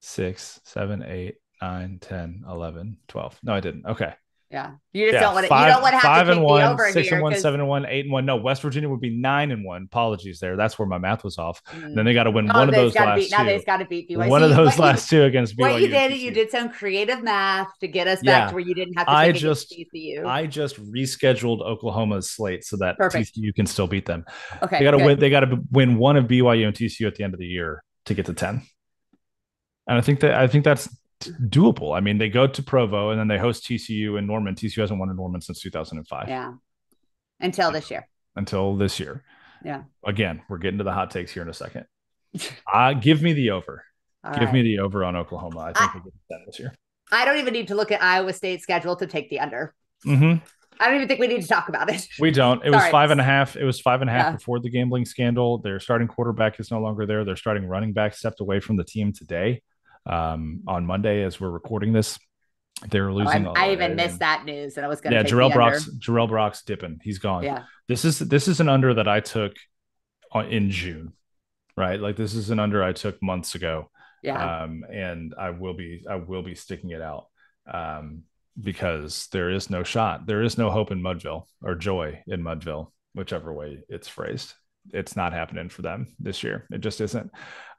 6, 7, 8, 9, 10, 11, 12. No, I didn't. Okay. Yeah, you just Yeah, don't want to. You don't want to have to five and take the one, over six and here one, because 7-1, 8-1. No, West Virginia would be 9-1. Apologies there. That's where my math was off. And then they got to win oh, one of they've those got to beat last now. two. They've got to beat BYU. One of See those last two against what you BYU and did. You TCU. did some creative math to get us back Yeah, to where you didn't have to I pick against just TCU. I just rescheduled Oklahoma's slate so that Perfect. TCU can still beat them. They Okay, got to good. win. They got to win one of BYU and TCU at the end of the year to get to 10. And I think that's doable. I mean, they go to Provo and then they host TCU in Norman. TCU hasn't won in Norman since 2005. Yeah, until this year. Until this year. Yeah. Again, we're getting to the hot takes here in a second. Give me the over. All Give right. me the over on Oklahoma. I think we'll get that this year. I don't even need to look at Iowa State's schedule to take the under. Mm-hmm. I don't even think we need to talk about it. We don't. It was Sorry. 5.5. It was 5.5 Yeah. before the gambling scandal. Their starting quarterback is no longer there. Their starting running back stepped away from the team today. On Monday, as we're recording this, they're losing. I even missed that news, and I was going to take Jarrell Brock's dipping. He's gone. Yeah. This is an under that I took in June, right? Like this is an under I took months ago. Yeah. And I will be sticking it out. Because there is no shot. There is no hope in Mudville or joy in Mudville, whichever way it's phrased. It's not happening for them this year. It just isn't.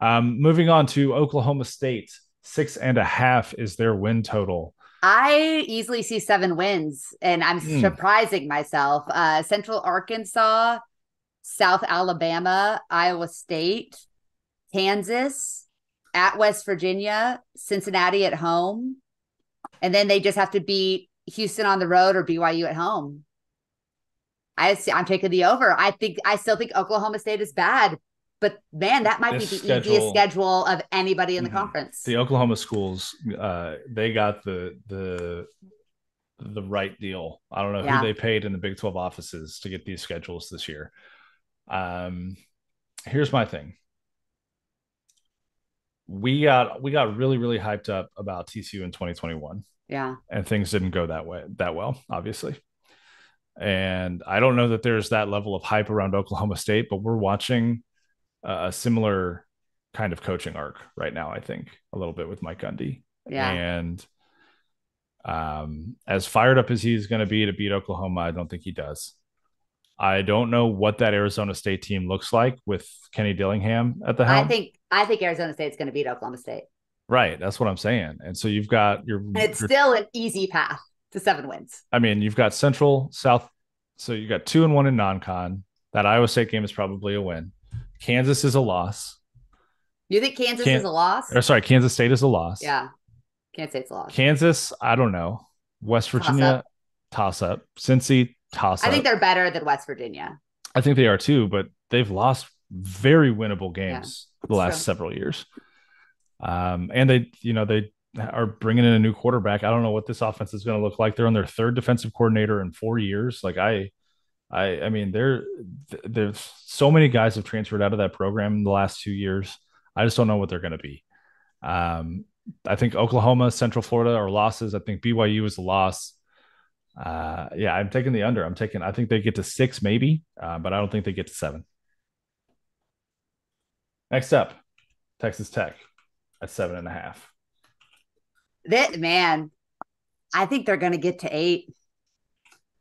Moving on to Oklahoma State, 6.5 is their win total. I easily see 7 wins, and I'm surprising myself. Central Arkansas, South Alabama, Iowa State, Kansas, at West Virginia, Cincinnati at home. And then they just have to beat Houston on the road or BYU at home. I'm taking the over. I still think Oklahoma State is bad, but man, that might be the easiest schedule of anybody in the conference. The Oklahoma schools, they got the right deal. I don't know who they paid in the Big 12 offices to get these schedules this year. Here's my thing. We got really, really hyped up about TCU in 2021. Yeah. And things didn't go that well, obviously. And I don't know that there's that level of hype around Oklahoma State, but we're watching a similar kind of coaching arc right now, I think, a little bit with Mike Gundy. Yeah. And as fired up as he's going to be to beat Oklahoma, I don't think he does. I don't know what that Arizona State team looks like with Kenny Dillingham at the helm. I think Arizona State's going to beat Oklahoma State. Right. That's what I'm saying. And so you've got it's still an easy path to 7 wins. I mean, you've got Central, South. So you got 2-1 in non-con. That Iowa State game is probably a win. Kansas is a loss. You think Kansas is a loss? Or sorry, Kansas State is a loss. Yeah. Kansas State's a loss. Kansas, I don't know. West Virginia, toss up. Cincy, toss up. I think they're better than West Virginia. I think they are too, but they've lost very winnable games the last several years. And they are bringing in a new quarterback. I don't know what this offense is going to look like. They're on their 3rd defensive coordinator in 4 years. Like I mean, there's so many guys have transferred out of that program in the last 2 years. I just don't know what they're going to be. I think Oklahoma, Central Florida are losses. I think BYU is a loss. Yeah, I'm taking the under. I think they get to 6 maybe, but I don't think they get to 7. Next up, Texas Tech at 7.5. That man, I think they're going to get to 8.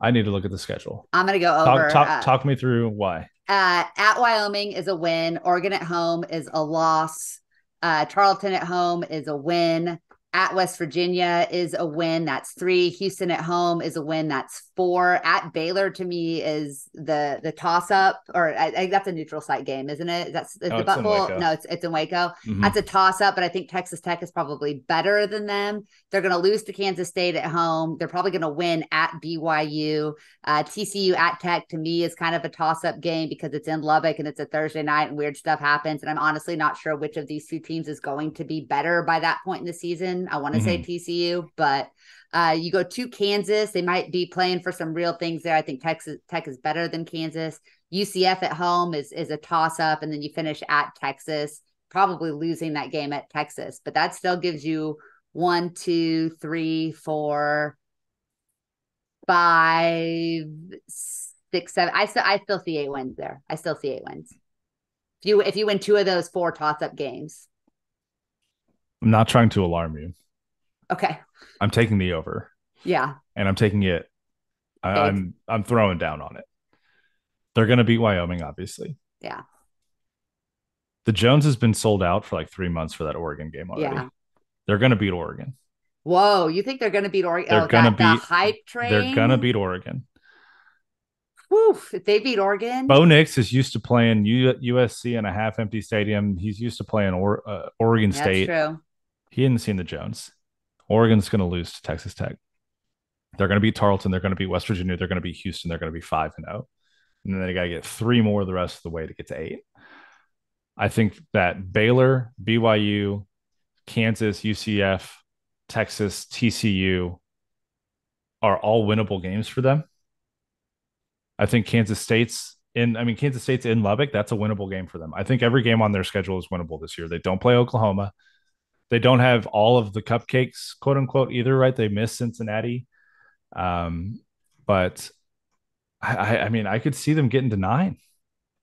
I need to look at the schedule. I'm going to go Talk over. talk talk me through why. At Wyoming is a win. Oregon at home is a loss. Tarleton at home is a win. At West Virginia is a win. That's 3. Houston at home is a win. That's 4. At Baylor to me is the toss up, or that's a neutral site game, isn't it? That's is the Butt Bowl. No, it's in Waco. Mm-hmm. That's a toss up, but I think Texas Tech is probably better than them. They're going to lose to Kansas State at home. They're probably going to win at BYU. TCU at Tech to me is kind of a toss up game because it's in Lubbock and it's a Thursday night and weird stuff happens. And I'm honestly not sure which of these two teams is going to be better by that point in the season. I want to say TCU, but you go to Kansas, they might be playing for some real things there. I think Tech is better than Kansas. UCF at home is a toss up, and then you finish at Texas, probably losing that game at Texas, but that still gives you 1, 2, 3, 4, 5, 6, 7. I still see 8 wins there. I still see 8 wins. If you win 2 of those 4 toss up games. I'm not trying to alarm you. Okay. I'm taking the over. Yeah. And I'm taking it. I'm throwing down on it. They're going to beat Wyoming, obviously. Yeah. The Jones has been sold out for like 3 months for that Oregon game already. Yeah. They're going to beat Oregon. Whoa, you think they're going to beat Oregon? They're going to beat the hype train. They're going to beat Oregon. Whew, if they beat Oregon. Bo Nix is used to playing USC in a half-empty stadium. He's used to playing Oregon State. That's true. He hadn't seen the Jones. Oregon's going to lose to Texas Tech. They're going to beat Tarleton. They're going to beat West Virginia. They're going to beat Houston. They're going to be 5-0. And then they got to get 3 more the rest of the way to get to 8. I think that Baylor, BYU, Kansas, UCF, Texas, TCU are all winnable games for them. I think Kansas State's in Lubbock. That's a winnable game for them. I think every game on their schedule is winnable this year. They don't play Oklahoma. They don't have all of the cupcakes, quote unquote, either, right? They missed Cincinnati. But I could see them getting to 9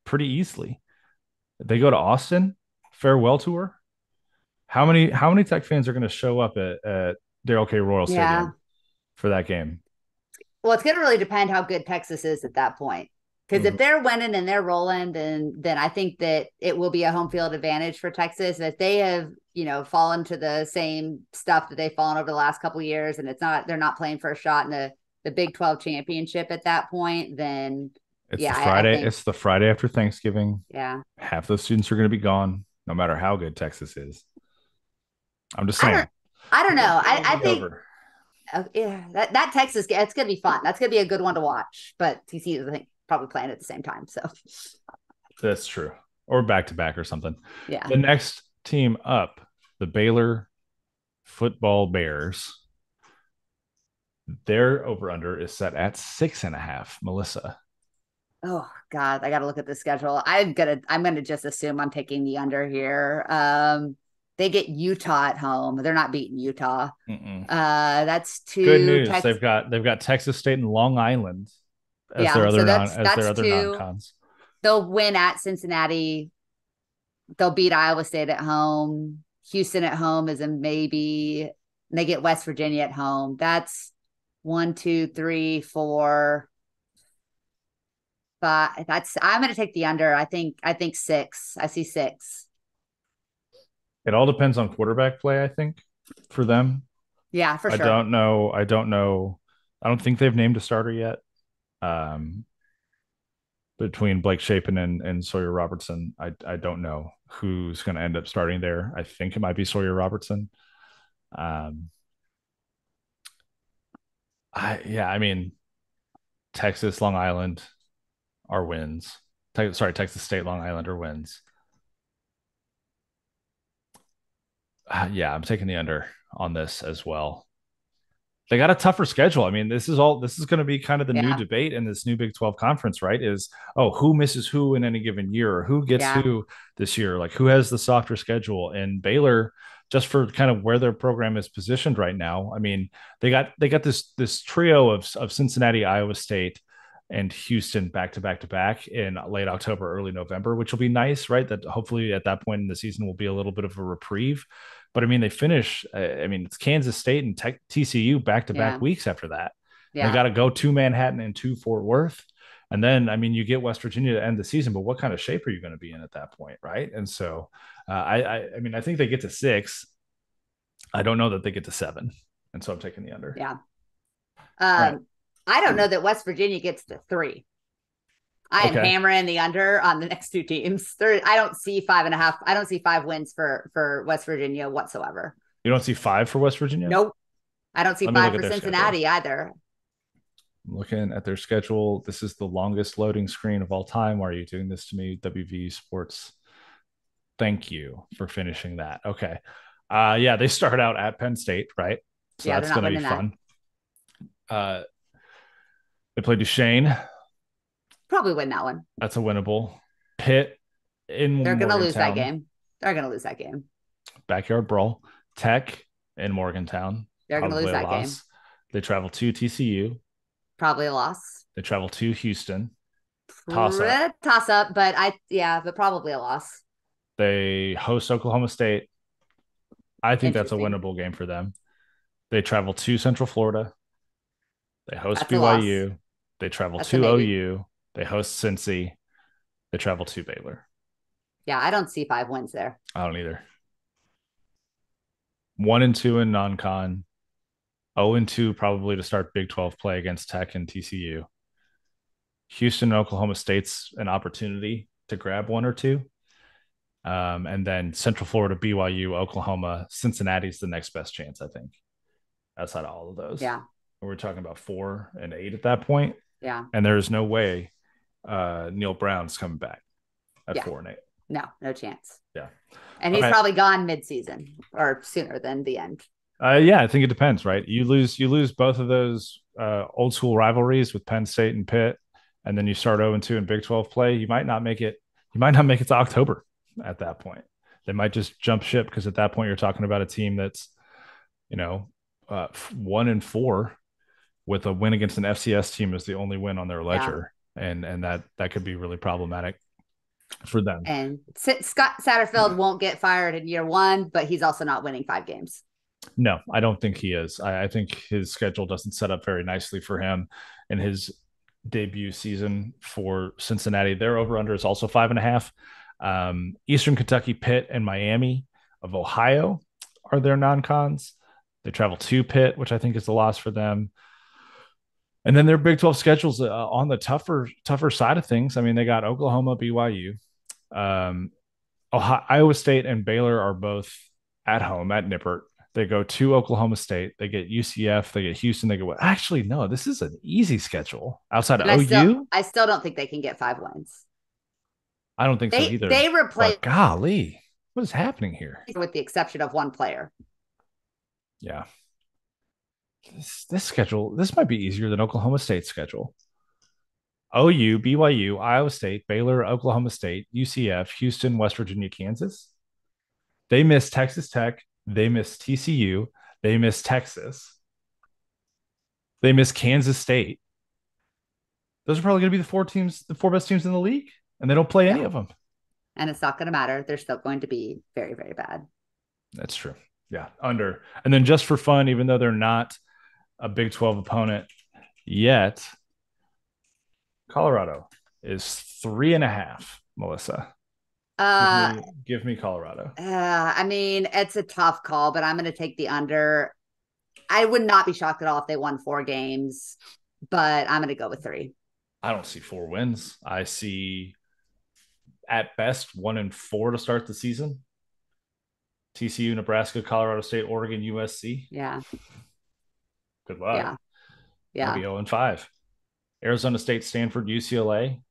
pretty easily. They go to Austin, farewell tour. How many Tech fans are going to show up at Darrell K. Royal Stadium for that game? Well, it's going to really depend how good Texas is at that point. Because if they're winning and they're rolling, then I think that it will be a home field advantage for Texas. If they have, fallen to the same stuff that they've fallen over the last couple of years, and they're not playing for a shot in the Big 12 championship at that point, then it's the Friday. It's the Friday after Thanksgiving. Yeah, half those students are going to be gone, no matter how good Texas is. I'm just saying. I don't know. I think. That Texas, it's going to be fun. That's going to be a good one to watch. But TCU, I think, probably playing at the same time. So that's true. Or back to back or something. Yeah. The next team up, the Baylor Football Bears. Their over under is set at 6.5. Melissa. Oh God, I got to look at the schedule. I'm gonna just assume I'm taking the under here. They get Utah at home. They're not beating Utah. That's 2. Good news. They've got Texas State and Long Island as their other non-cons. They'll win at Cincinnati. They'll beat Iowa State at home. Houston at home is a maybe. They get West Virginia at home. That's 1, 2, 3, 4, 5. I'm going to take the under. I think 6. I see 6. It all depends on quarterback play, I think, for them. Yeah, for sure. I don't know. I don't think they've named a starter yet. Between Blake Shapen and Sawyer Robertson, I don't know who's going to end up starting there. I think it might be Sawyer Robertson. Texas, Long Island are wins. Texas State, Long Island are wins. I'm taking the under on this as well. They got a tougher schedule. I mean, this is going to be kind of the new debate in this new Big 12 conference, right? Is who misses who in any given year, or who gets who this year? Like, who has the softer schedule? And Baylor, just for kind of where their program is positioned right now. I mean, they got this trio of Cincinnati, Iowa State, and Houston back to back to back in late October, early November, which will be nice, right? That hopefully at that point in the season will be a little bit of a reprieve. But I mean, they finish. I mean, it's Kansas State and TCU back to back Yeah. weeks after that. They Yeah. got to go to Manhattan and to Fort Worth. And then, I mean, you get West Virginia to end the season, but what kind of shape are you going to be in at that point, right? And so, I mean, I think they get to 6. I don't know that they get to 7, and so I'm taking the under. Yeah. All right. I don't know that West Virginia gets to 3. I am Okay. hammering the under on the next 2 teams. I don't see 5.5. I don't see 5 wins for West Virginia whatsoever. You don't see 5 for West Virginia? Nope. I don't see Let me look 5 at for their Cincinnati schedule. either. I'm looking at their schedule. This is the longest loading screen of all time. Why are you doing this to me? WV Sports. Thank you for finishing that. Okay. Yeah, they start out at Penn State, right? So Yeah, they're that's not going to be winning that. fun. They play Duchesne. Probably win that one. That's a winnable. Pitt in They're going to lose that Morgantown. game. They're going to lose that game. Backyard brawl. Tech in Morgantown. They're going to lose Probably a that game. loss. They travel to TCU. Probably a loss. They travel to Houston. Toss up. Toss up, but probably a loss. They host Oklahoma State. I think that's a Interesting. winnable game for them. They travel to Central Florida. They host That's a loss. BYU. They travel That's a to maybe. OU. They host Cincy. They travel to Baylor. Yeah, I don't see 5 wins there. I don't either. 1-2 in non-con. 0-2 probably to start Big 12 play against Tech and TCU. Houston and Oklahoma State's an opportunity to grab 1 or 2. And then Central Florida, BYU, Oklahoma, Cincinnati's the next best chance, I think, outside of all of those. Yeah. We're talking about 4 and 8 at that point. Yeah. And there's no way Neil Brown's coming back at 4 and 8. No chance. Yeah. And he's probably gone mid-season or sooner than the end. Yeah, I think it depends, right? You lose both of those old school rivalries with Penn State and Pitt, and then you start 0-2 in Big 12 play. You might not make it. You might not make it to October at that point. They might just jump ship because at that point you're talking about a team that's, 1-4 with a win against an FCS team is the only win on their ledger, and that could be really problematic for them. And Scott Satterfield won't get fired in year 1, but he's also not winning 5 games. No, I don't think he is. I think his schedule doesn't set up very nicely for him in his debut season for Cincinnati. Their over-under is also 5.5. Eastern Kentucky, Pitt, and Miami of Ohio are their non-cons. They travel to Pitt, which I think is a loss for them. And then their Big 12 schedules on the tougher side of things. I mean, they got Oklahoma, BYU. Iowa State and Baylor are both at home at Nippert. They go to Oklahoma State. They get UCF. They get Houston. They get what? Actually, no, this is an easy schedule outside of OU. I still don't think they can get 5 wins. I don't think so either. They replaced. Golly, what is happening here? With the exception of 1 player. Yeah. This schedule, this might be easier than Oklahoma State's schedule. OU, BYU, Iowa State, Baylor, Oklahoma State, UCF, Houston, West Virginia, Kansas. They miss Texas Tech. They miss TCU. They miss Texas. They miss Kansas State. Those are probably going to be the 4 best teams in the league, and they don't play any of them. And it's not going to matter. They're still going to be very, very bad. That's true. Yeah, under. And then just for fun, even though they're not a Big 12 opponent yet, Colorado is 3.5, Melissa. Give me Colorado. I mean, it's a tough call, but I'm going to take the under. I would not be shocked at all if they won 4 games, but I'm going to go with 3. I don't see 4 wins. I see at best 1-4 to start the season. TCU, Nebraska, Colorado State, Oregon, USC. Yeah. Good luck. Yeah. Maybe 0-5. Arizona State, Stanford, UCLA,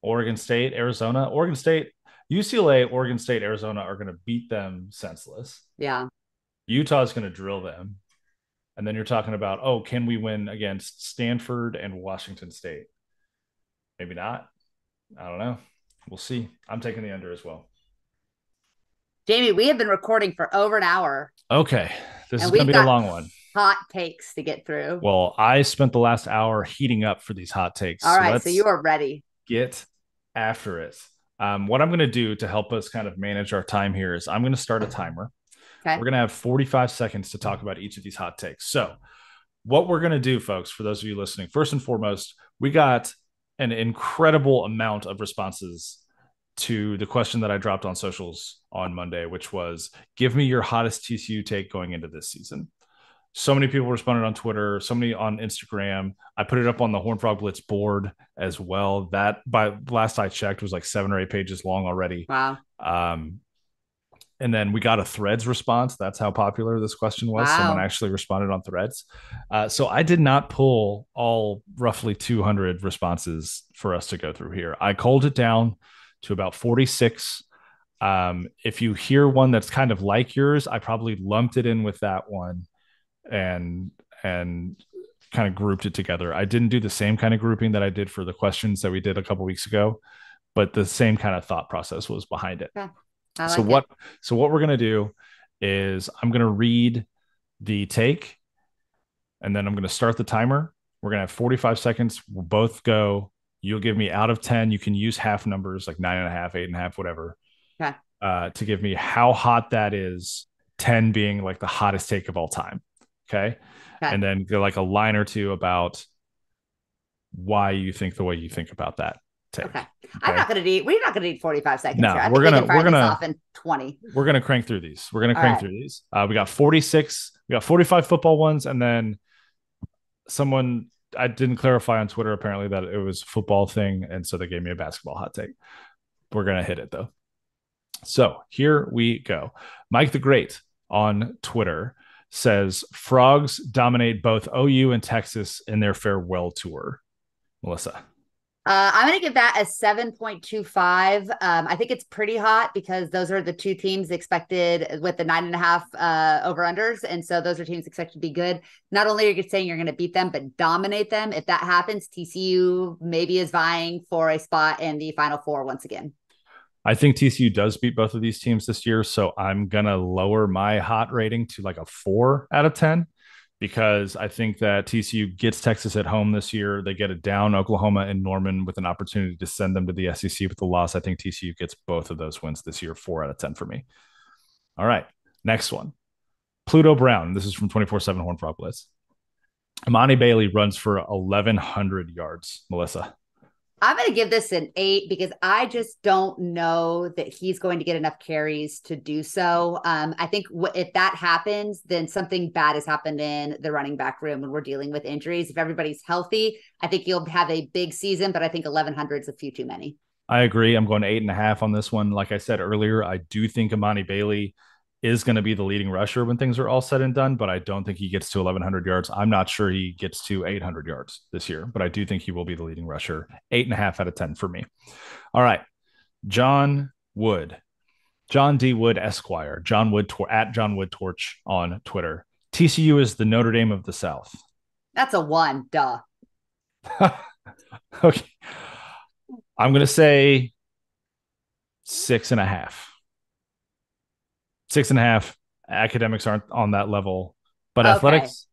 Oregon State, Arizona. Oregon State, UCLA, Oregon State, Arizona are going to beat them senseless. Yeah. Utah is going to drill them. And then you're talking about, can we win against Stanford and Washington State? Maybe not. I don't know. We'll see. I'm taking the under as well. Jamie, we have been recording for over an hour Okay, this is and going we've to be a got long one. hot takes to get through. Well, I spent the last hour heating up for these hot takes. All So right. So you let's are ready. get after it. What I'm going to do to help us kind of manage our time here is I'm going to start a timer. Okay. We're going to have 45 seconds to talk about each of these hot takes. So, what we're going to do, folks, for those of you listening, first and foremost, we got an incredible amount of responses to the question that I dropped on socials on Monday, which was give me your hottest TCU take going into this season. So many people responded on Twitter, so many on Instagram. I put it up on the Horned Frog Blitz board as well. That, by last I checked, was like 7 or 8 pages long already. Wow. And then we got a Threads response. That's how popular this question was. Wow. Someone actually responded on Threads. So I did not pull all roughly 200 responses for us to go through here. I culled it down to about 46. If you hear one that's kind of like yours, I probably lumped it in with that one and kind of grouped it together. I didn't do the same kind of grouping that I did for the questions that we did a couple weeks ago, but the same kind of thought process was behind it. Okay. So what we're gonna do is I'm gonna read the take, and then I'm gonna start the timer. We're gonna have 45 seconds. We'll both go. You'll give me out of 10. You can use half numbers like 9.5, 8.5, whatever, Okay. to give me how hot that is. 10 being like the hottest take of all time. Okay. And then go like a line or two about why you think the way you think about that take. Okay. We're not gonna need 45 seconds No, here. I we're think gonna we can fire this off in 20. We're gonna crank through these. We got 46. We got 45 football ones, and then someone I didn't clarify on Twitter apparently that it was a football thing, and so they gave me a basketball hot take. We're gonna hit it though. So here we go. Mike the Great on Twitter says Frogs dominate both OU and Texas in their farewell tour. Melissa. I'm going to give that a 7.25. I think it's pretty hot because those are the two teams expected with the 9.5 over-unders. And so those are teams expected to be good. Not only are you saying you're going to beat them, but dominate them. If that happens, TCU maybe is vying for a spot in the Final Four once again. I think TCU does beat both of these teams this year. So I'm going to lower my hot rating to like a 4 out of 10. Because I think that TCU gets Texas at home this year. They get it down Oklahoma and Norman with an opportunity to send them to the SEC with the loss. I think TCU gets both of those wins this year, 4 out of 10 for me. All right, next one. Pluto Brown. This is from 24/7 Horned Frog Blitz. Imani Bailey runs for 1,100 yards. Melissa. I'm going to give this an 8 because I just don't know that he's going to get enough carries to do so. I think if that happens, then something bad has happened in the running back room when we're dealing with injuries. If everybody's healthy, I think he'll have a big season, but I think 1,100 is a few too many. I agree. I'm going 8.5 on this one. Like I said earlier, I do think Imani Bailey is going to be the leading rusher when things are all said and done, but I don't think he gets to 1,100 yards. I'm not sure he gets to 800 yards this year, but I do think he will be the leading rusher. 8.5 out of 10 for me. All right. John Wood, John D. Wood Esquire, John Wood at John Wood Torch on Twitter. TCU is the Notre Dame of the South. That's a 1. Duh. Okay. I'm going to say 6.5. 6.5. Academics aren't on that level, but athletics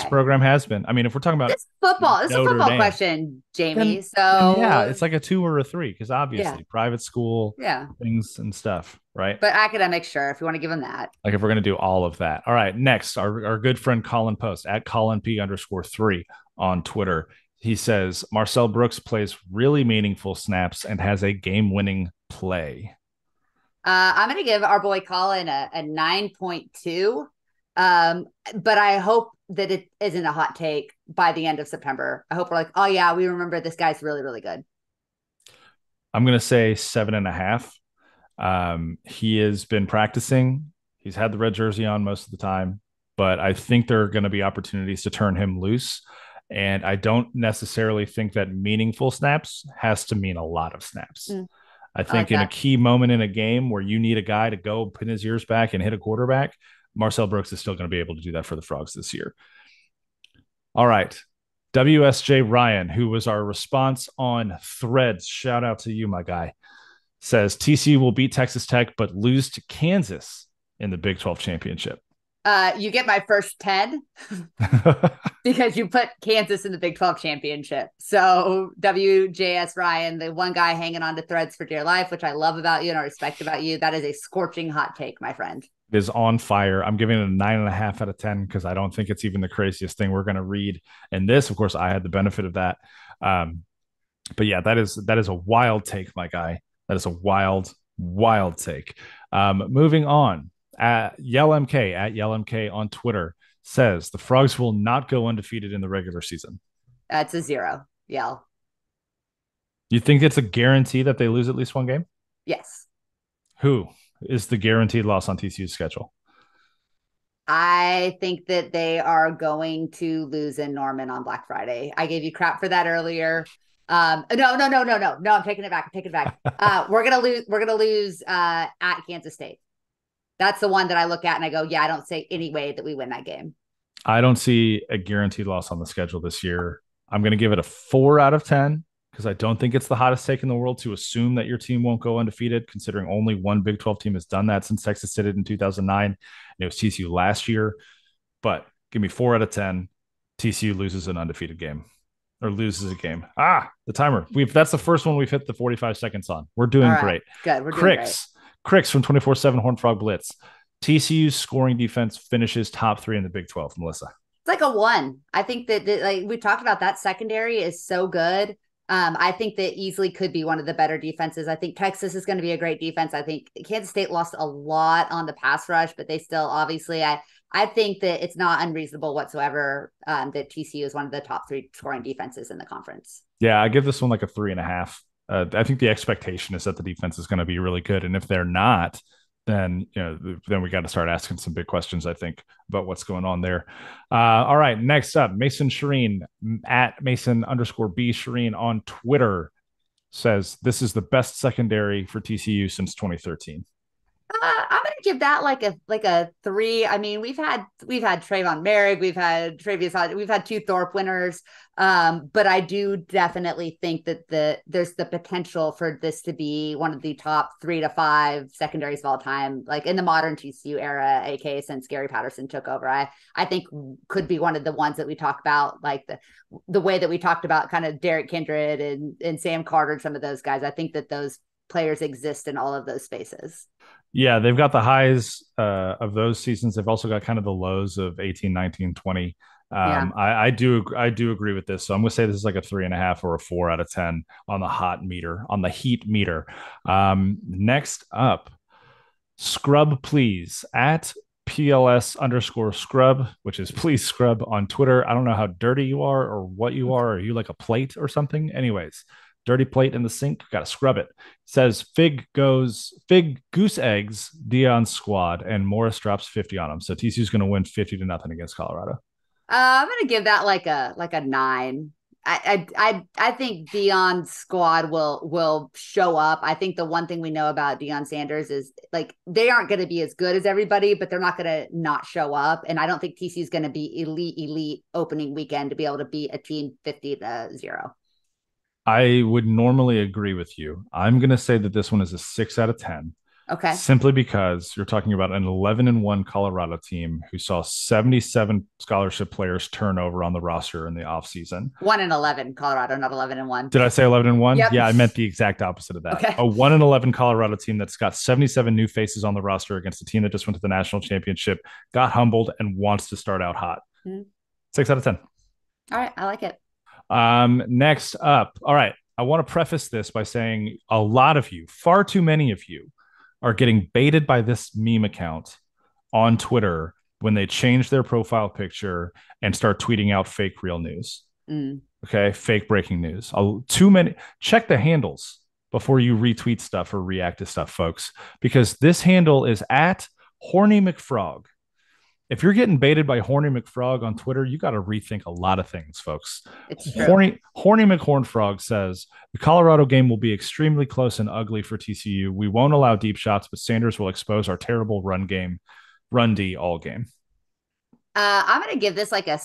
program has been. I mean, if we're talking about it's football, it's a football question, Jamie. Then yeah, it's like a 2 or a 3 because obviously private school, things and stuff, right? But academics, sure, if you want to give them that. Like if we're going to do all of that. All right, next, our good friend Colin Post at ColinP_3 on Twitter. He says Marcel Brooks plays really meaningful snaps and has a game-winning play. I'm going to give our boy Colin a 9.2. But I hope that it isn't a hot take by the end of September. I hope we're like, oh yeah, we remember this guy's really, really good. I'm going to say 7.5. He has been practicing. He's had the red jersey on most of the time, but I think there are going to be opportunities to turn him loose. And I don't necessarily think that meaningful snaps has to mean a lot of snaps. I think in a key moment in a game where you need a guy to go pin his ears back and hit a quarterback, Marcel Brooks is still going to be able to do that for the Frogs this year. All right. WSJ Ryan, who was our response on Threads. Shout out to you, my guy. says TCU will beat Texas Tech, but lose to Kansas in the Big 12 championship. You get my first 10 because you put Kansas in the Big 12 championship. So WJS Ryan, the one guy hanging on to threads for dear life, which I love about you and I respect about you. That is a scorching hot take, my friend. It is on fire. I'm giving it a 9.5 out of 10 because I don't think it's even the craziest thing we're going to read. And this, of course, I had the benefit of that. But yeah, that is a wild take, my guy. That is a wild take. Moving on. At YellMK on Twitter says the Frogs will not go undefeated in the regular season. That's a 0. Yell. You think it's a guarantee that they lose at least one game? Yes. Who is the guaranteed loss on TCU's schedule? I think that they are going to lose in Norman on Black Friday. I gave you crap for that earlier. No. I'm taking it back. We're gonna lose at Kansas State. That's the one that I look at and I go, yeah, I don't see any way that we win that game. I don't see a guaranteed loss on the schedule this year. I'm going to give it a 4 out of 10 because I don't think it's the hottest take in the world to assume that your team won't go undefeated, considering only one Big 12 team has done that since Texas did it in 2009. And it was TCU last year. But give me 4 out of 10. TCU loses an undefeated game or loses a game. The timer. That's the first one we've hit the 45 seconds on. We're doing great. Good. We're doing great. Cricks from 24/7 Horned Frog Blitz. TCU's scoring defense finishes top 3 in the Big 12, Melissa. It's like a 1. I think that like we talked about, that secondary is so good. I think that easily could be one of the better defenses. I think Texas is going to be a great defense. I think Kansas State lost a lot on the pass rush, but they still obviously, I think that it's not unreasonable whatsoever that TCU is one of the top 3 scoring defenses in the conference. Yeah, I give this one like a 3.5. I think the expectation is that the defense is going to be really good. And if they're not, then we got to start asking some big questions, I think, about what's going on there. All right, next up, Mason Shireen at Mason_B Shireen on Twitter says this is the best secondary for TCU since 2013. I'm gonna give that like a 3. I mean, we've had Trayvon Merrick, we've had Travius, we've had 2 Thorpe winners, but I do definitely think that there's the potential for this to be one of the top 3 to 5 secondaries of all time, like in the modern TCU era, aka since Gary Patterson took over. I think could be one of the ones that we talk about, like the way that we talked about kind of Derek Kindred and Sam Carter and some of those guys. I think that those players exist in all of those spaces. Yeah, they've got the highs of those seasons. They've also got kind of the lows of 18, 19, 20. I do agree with this. So I'm going to say this is like a 3.5 or a 4 out of 10 on the heat meter. Next up, Scrub Please at PLS_scrub, which is please scrub on Twitter. I don't know how dirty you are or what you are. Are you like a plate or something? Anyways, dirty plate in the sink, got to scrub it. Says Fig goose eggs Dion's squad, and Morris drops 50 on him. So TCU's going to win 50-0 against Colorado. I'm going to give that like a 9. I think Dion's squad will show up. I think the one thing we know about Deion Sanders is like they aren't going to be as good as everybody, but they're not going to not show up. And I don't think TCU is going to be elite opening weekend to be able to beat a team 50-0. I would normally agree with you. I'm going to say that this one is a 6 out of 10. Okay. Simply because you're talking about an 11-1 Colorado team who saw 77 scholarship players turn over on the roster in the offseason. 1-11 Colorado, not 11-1. Did I say 11-1? Yep. Yeah, I meant the exact opposite of that. Okay. A 1-11 Colorado team that's got 77 new faces on the roster against a team that just went to the national championship, got humbled, and wants to start out hot. 6 out of 10. All right, I like it. Next up, all right, I want to preface this by saying a lot of you, far too many of you, are getting baited by this meme account on Twitter when they change their profile picture and start tweeting out fake real news. Okay, fake breaking news. Too many. Check the handles before you retweet stuff or react to stuff, folks, because this handle is at Horny McFrog. If you're getting baited by Horny McFrog on Twitter, you got to rethink a lot of things, folks. It's true. Horny McHornfrog says the Colorado game will be extremely close and ugly for TCU. We won't allow deep shots, but Sanders will expose our terrible run D all game. I'm going to give this like a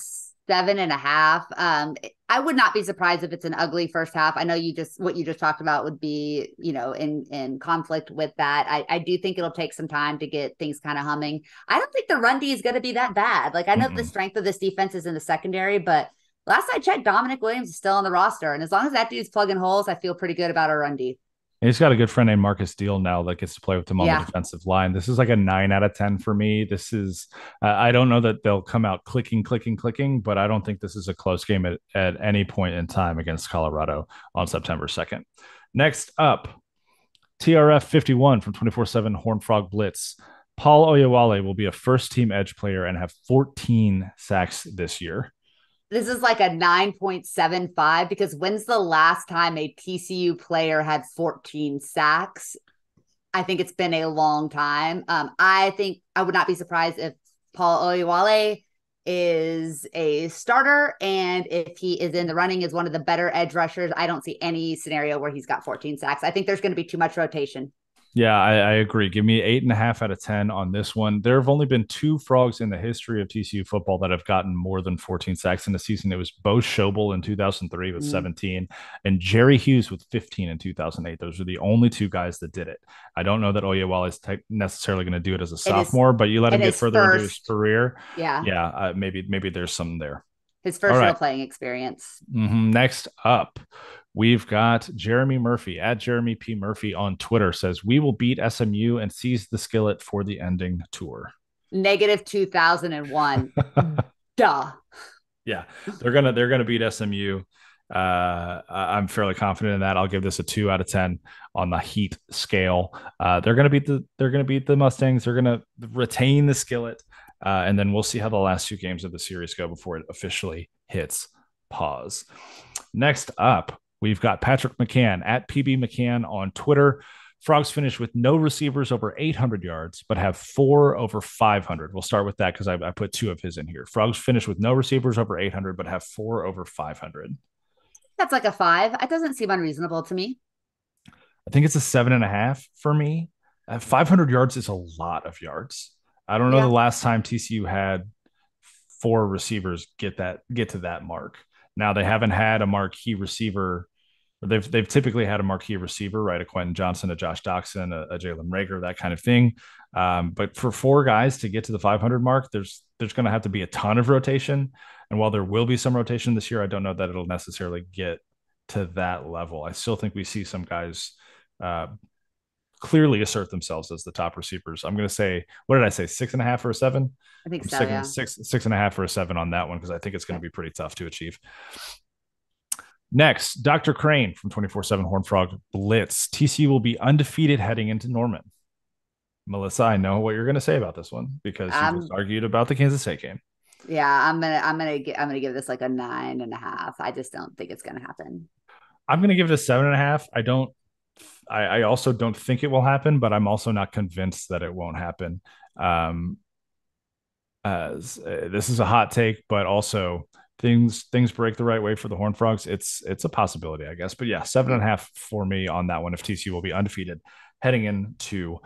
7.5. I would not be surprised if it's an ugly first half. I know what you just talked about would be, in conflict with that. I do think it'll take some time to get things kind of humming. I don't think the run D is going to be that bad. Like, I know the strength of this defense is in the secondary, but last I checked, Dominic Williams is still on the roster. And as long as that dude's plugging holes, I feel pretty good about our run D. And he's got a good friend named Marcus Deal now that gets to play with him on the defensive line. This is like a 9 out of 10 for me. This is, I don't know that they'll come out clicking, but I don't think this is a close game at any point in time against Colorado on September 2nd. Next up, TRF 51 from 24/7 Horned Frog Blitz. Paul Oyewale will be a first-team edge player and have 14 sacks this year. This is like a 9.75 because when's the last time a TCU player had 14 sacks? I think it's been a long time. I think I would not be surprised if Paul Oyewale is a starter, and if he is in the running as one of the better edge rushers, I don't see any scenario where he's got 14 sacks. I think there's going to be too much rotation. Yeah, I agree. Give me 8.5 out of 10 on this one. There have only been 2 Frogs in the history of TCU football that have gotten more than 14 sacks in a season. It was Bo Schobel in 2003 with 17 and Jerry Hughes with 15 in 2008. Those are the only 2 guys that did it. I don't know that Oyewale is necessarily going to do it as a sophomore, but you let him get further into his career. Yeah, maybe there's something there. His first real playing experience. Next up, we've got Jeremy Murphy at Jeremy P. Murphy on Twitter says, we will beat SMU and seize the skillet for the ending tour. Negative 2001. Duh. Yeah, they're gonna beat SMU. I'm fairly confident in that. I'll give this a 2 out of 10 on the heat scale. They're gonna beat the Mustangs. They're gonna retain the skillet. And then we'll see how the last 2 games of the series go before it officially hits pause. Next up, we've got Patrick McCann at PB McCann on Twitter. Frogs finish with no receivers over 800 yards, but have 4 over 500. We'll start with that because I put 2 of his in here. Frogs finish with no receivers over 800, but have 4 over 500. That's like a 5. It doesn't seem unreasonable to me. I think it's a 7.5 for me. 500 yards is a lot of yards. I don't know the last time TCU had 4 receivers get to that mark. Now they haven't had a marquee receiver. They've typically had a marquee receiver, right? A Quentin Johnson, a Josh Doxson, a Jalen Reagor, that kind of thing. But for 4 guys to get to the 500 mark, there's going to have to be a ton of rotation. And while there will be some rotation this year, I don't know that it'll necessarily get to that level. I still think we see some guys clearly assert themselves as the top receivers. I'm going to say, what did I say? 6.5 or a 7? I think so. Yeah. 6.5 or a 7 on that one, because I think it's going to be pretty tough to achieve. Next, Dr. Crane from 24/7 Horned Frog Blitz. TCU will be undefeated heading into Norman. Melissa, I know what you're going to say about this one because you just argued about the Kansas State game. Yeah, I'm gonna give this like a 9.5. I just don't think it's gonna happen. I'm going to give it a 7.5. I also don't think it will happen, but I'm also not convinced that it won't happen. This is a hot take, but also things break the right way for the Horned Frogs. It's a possibility, I guess. But yeah, 7.5 for me on that one if TCU will be undefeated heading into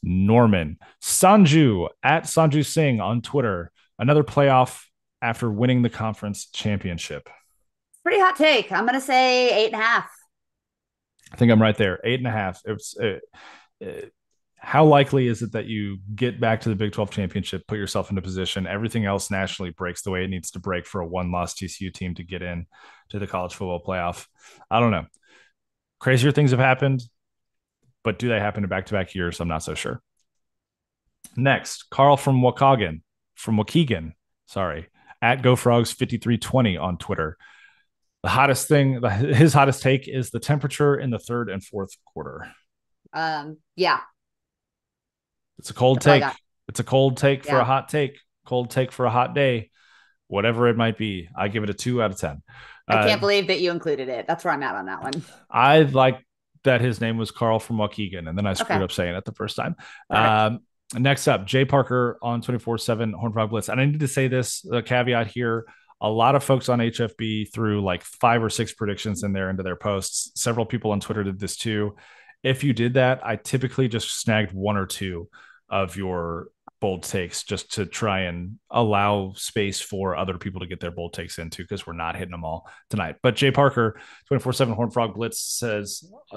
Norman. Sanju at Sanju Singh on Twitter. Another playoff after winning the conference championship. Pretty hot take. I'm going to say 8.5. I think I'm right there. 8.5. How likely is it that you get back to the Big 12 championship, put yourself in a position, everything else nationally breaks the way it needs to break for a 1-loss TCU team to get in to the college football playoff? I don't know. Crazier things have happened, but do they happen in back-to-back years? I'm not so sure. Next, Carl from Waukegan, at GoFrogs5320 on Twitter. The hottest thing, his hottest take is the temperature in the 3rd and 4th quarter. Yeah. It's a cold take. It's a cold take for a hot take. Cold take for a hot day. Whatever it might be. I give it a 2 out of 10. I can't believe that you included it. That's where I'm at on that one. I like that his name was Carl from Waukegan, and then I screwed up saying it the first time. Next up, Jay Parker on 24/7 Horned Frog Blitz. And I need to say this, a caveat here. A lot of folks on HFB threw like 5 or 6 predictions in there into their posts. Several people on Twitter did this too. If you did that, I typically just snagged 1 or 2 of your bold takes just to try and allow space for other people to get their bold takes into because we're not hitting them all tonight. But Jay Parker, 24/7 Horn Frog Blitz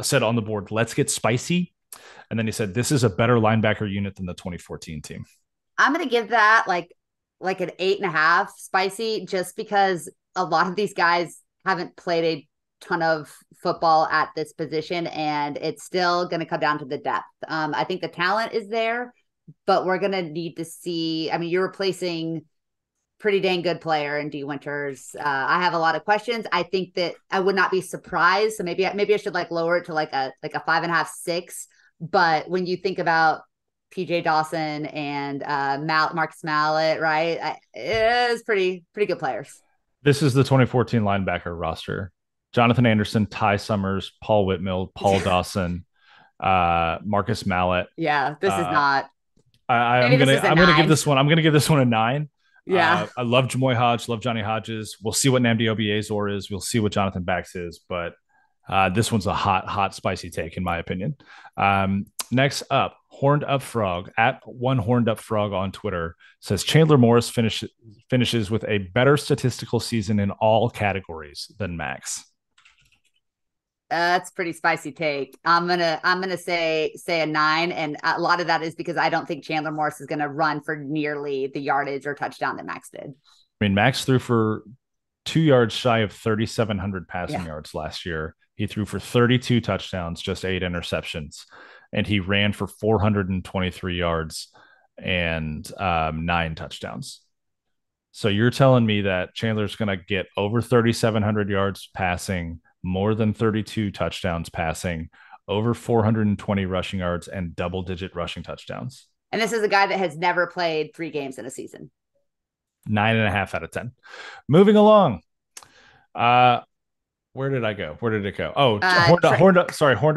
said on the board, let's get spicy. And then he said, this is a better linebacker unit than the 2014 team. I'm going to give that like an 8.5 spicy, just because a lot of these guys haven't played a ton of football at this position, and it's still going to come down to the depth. I think the talent is there, but we're going to need to see. I mean, you're replacing pretty dang good player in D Winters. I have a lot of questions. I think that I would not be surprised. So maybe I should like lower it to like a 5.5, 6. But when you think about PJ Dawson and Marcus Mallet, right? It's pretty good players. This is the 2014 linebacker roster. Jonathan Anderson, Ty Summers, Paul Whitmill, Paul Dawson, Marcus Mallet. Yeah, this is not. I'm gonna give this one. I'm gonna give this one a 9. Yeah, I love Jamoy Hodge, love Johnny Hodges. We'll see what Nnamdi Obiezor is. We'll see what Jonathan Bax is, but this one's a hot, spicy take in my opinion. Next up, Horned Up Frog at one Horned Up Frog on Twitter says Chandler Morris finishes with a better statistical season in all categories than Max. That's pretty spicy take. I'm gonna say a 9, and a lot of that is because I don't think Chandler Morris is gonna run for nearly the yardage or touchdown that Max did. I mean, Max threw for 2 yards shy of 3,700 passing yards last year. He threw for 32 touchdowns, just 8 interceptions, and he ran for 423 yards and 9 touchdowns. So you're telling me that Chandler's going to get over 3,700 yards passing, more than 32 touchdowns passing, over 420 rushing yards, and double-digit rushing touchdowns. And this is a guy that has never played 3 games in a season. 9.5 out of 10. Moving along. Where did I go? Where did it go? Oh, Horned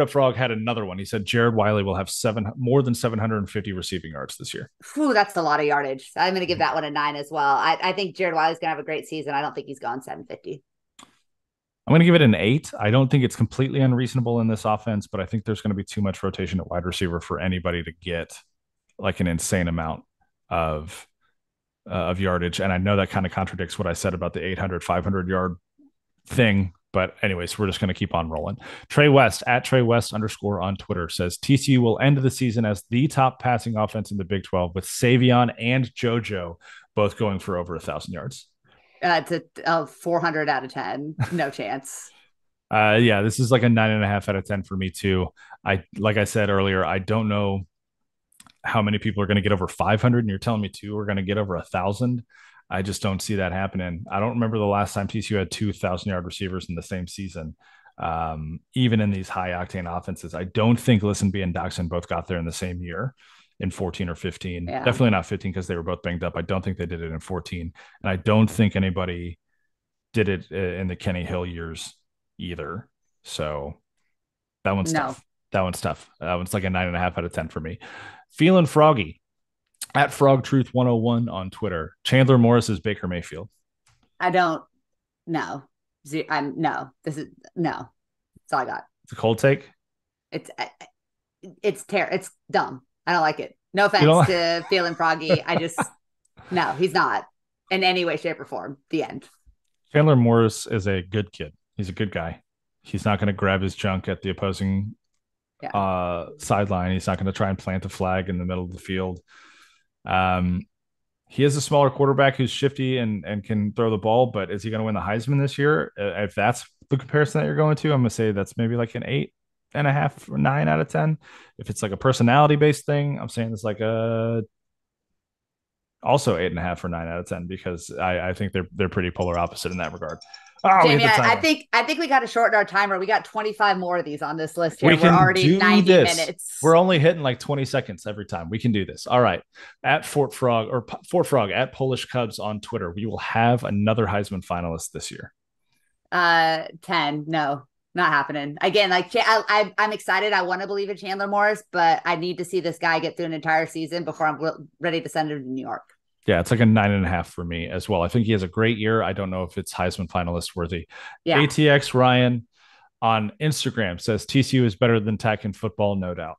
Up Frog had another one. He said Jared Wiley will have more than 750 receiving yards this year. Whew, that's a lot of yardage. I'm going to give that one a 9 as well. I think Jared Wiley's going to have a great season. I don't think he's going 750. I'm going to give it an 8. I don't think it's completely unreasonable in this offense, but I think there's going to be too much rotation at wide receiver for anybody to get like an insane amount of yardage. And I know that kind of contradicts what I said about the 800, 500 yard thing. But anyways, we're just going to keep on rolling. Trey West at Trey West _ on Twitter says TCU will end the season as the top passing offense in the Big 12 with Savion and JoJo both going for over 1,000 yards. It's a 400 out of 10. No chance. Yeah, this is like a 9.5 out of 10 for me too. Like I said earlier, I don't know how many people are going to get over 500, and you're telling me 2 are going to get over 1,000. I just don't see that happening. I don't remember the last time TCU had 2,000-yard receivers in the same season, even in these high-octane offenses. I don't think Listenby and Doxson both got there in the same year in 14 or 15. Yeah. Definitely not 15 because they were both banged up. I don't think they did it in 14, and I don't think anybody did it in the Kenny Hill years either. So that one's tough. That one's tough. That one's like a 9.5 out of 10 for me. Feeling froggy. At FrogTruth101 on Twitter, Chandler Morris is Baker Mayfield. I don't know. This is no. That's all I got. It's a cold take. It's dumb. I don't like it. No offense to Feeling Froggy. No, he's not in any way, shape, or form. The end. Chandler Morris is a good kid. He's a good guy. He's not going to grab his junk at the opposing sideline. He's not going to try and plant a flag in the middle of the field. He has a smaller quarterback who's shifty and can throw the ball, but is he going to win the Heisman this year? If that's the comparison that you're going to, I'm going to say that's maybe like an 8.5 or 9 out of 10. If it's like a personality based thing, I'm saying it's like also 8.5 or 9 out of 10 because I think they're pretty polar opposite in that regard. Jamie, I think we got to shorten our timer. We got 25 more of these on this list here. We're already 90 minutes. We're only hitting like 20 seconds every time. We can do this. All right. At Fort Frog at Polish Cubs on Twitter, we will have another Heisman finalist this year. 10. No, not happening. Again, like I'm excited. I want to believe in Chandler Morris, but I need to see this guy get through an entire season before I'm ready to send him to New York. Yeah, it's like a 9.5 for me as well. I think he has a great year. I don't know if it's Heisman finalist worthy. Yeah. ATX Ryan on Instagram says TCU is better than Tech in football, no doubt.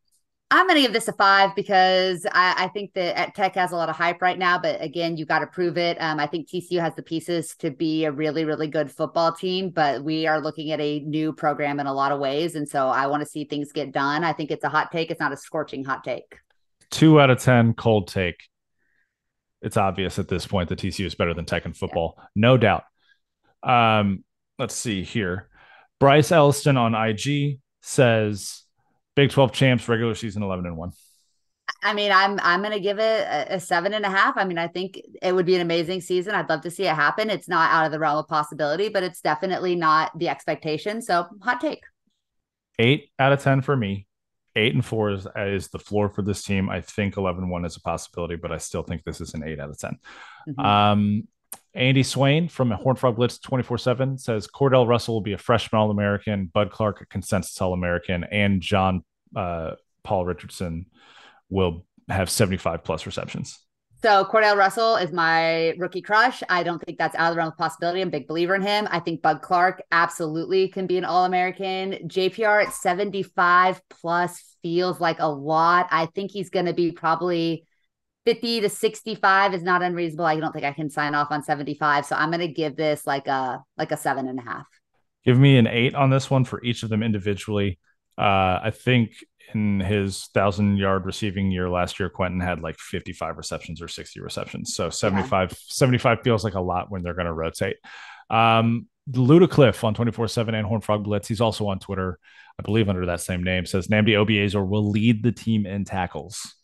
I'm going to give this a 5 because I think that at Tech has a lot of hype right now, but again, you got to prove it. I think TCU has the pieces to be a really, really good football team, but we are looking at a new program in a lot of ways. And so I want to see things get done. I think it's a hot take. It's not a scorching hot take. 2 out of 10, cold take. It's obvious at this point that TCU is better than Tech in Yeah. football, no doubt. Um, let's see here. Bryce Elliston on IG says Big 12 champs, regular season 11-1. I mean, I'm going to give it a 7.5. I mean, I think it would be an amazing season. I'd love to see it happen. It's not out of the realm of possibility, but it's definitely not the expectation. So hot take. 8 out of 10 for me. 8-4 is the floor for this team. I think 11-1 is a possibility, but I still think this is an 8 out of 10. Mm-hmm. Andy Swain from Horned Frog Blitz 24/7 says Cordell Russell will be a freshman All-American, Bud Clark a consensus All-American, and John Paul Richardson will have 75 plus receptions. So Cordell Russell is my rookie crush. I don't think that's out of the realm of possibility. I'm a big believer in him. I think Bud Clark absolutely can be an All-American. JPR at 75 plus feels like a lot. I think he's going to be probably 50 to 65 is not unreasonable. I don't think I can sign off on 75. So I'm going to give this like a 7.5. Give me an 8 on this one for each of them individually. I think in his 1,000-yard receiving year last year, Quentin had like 55 receptions or 60 receptions. So 75 feels like a lot when they're going to rotate. Ludacliff on 24/7 and Horned Frog Blitz. He's also on Twitter, I believe under that same name, says Namdi Obiazor will lead the team in tackles.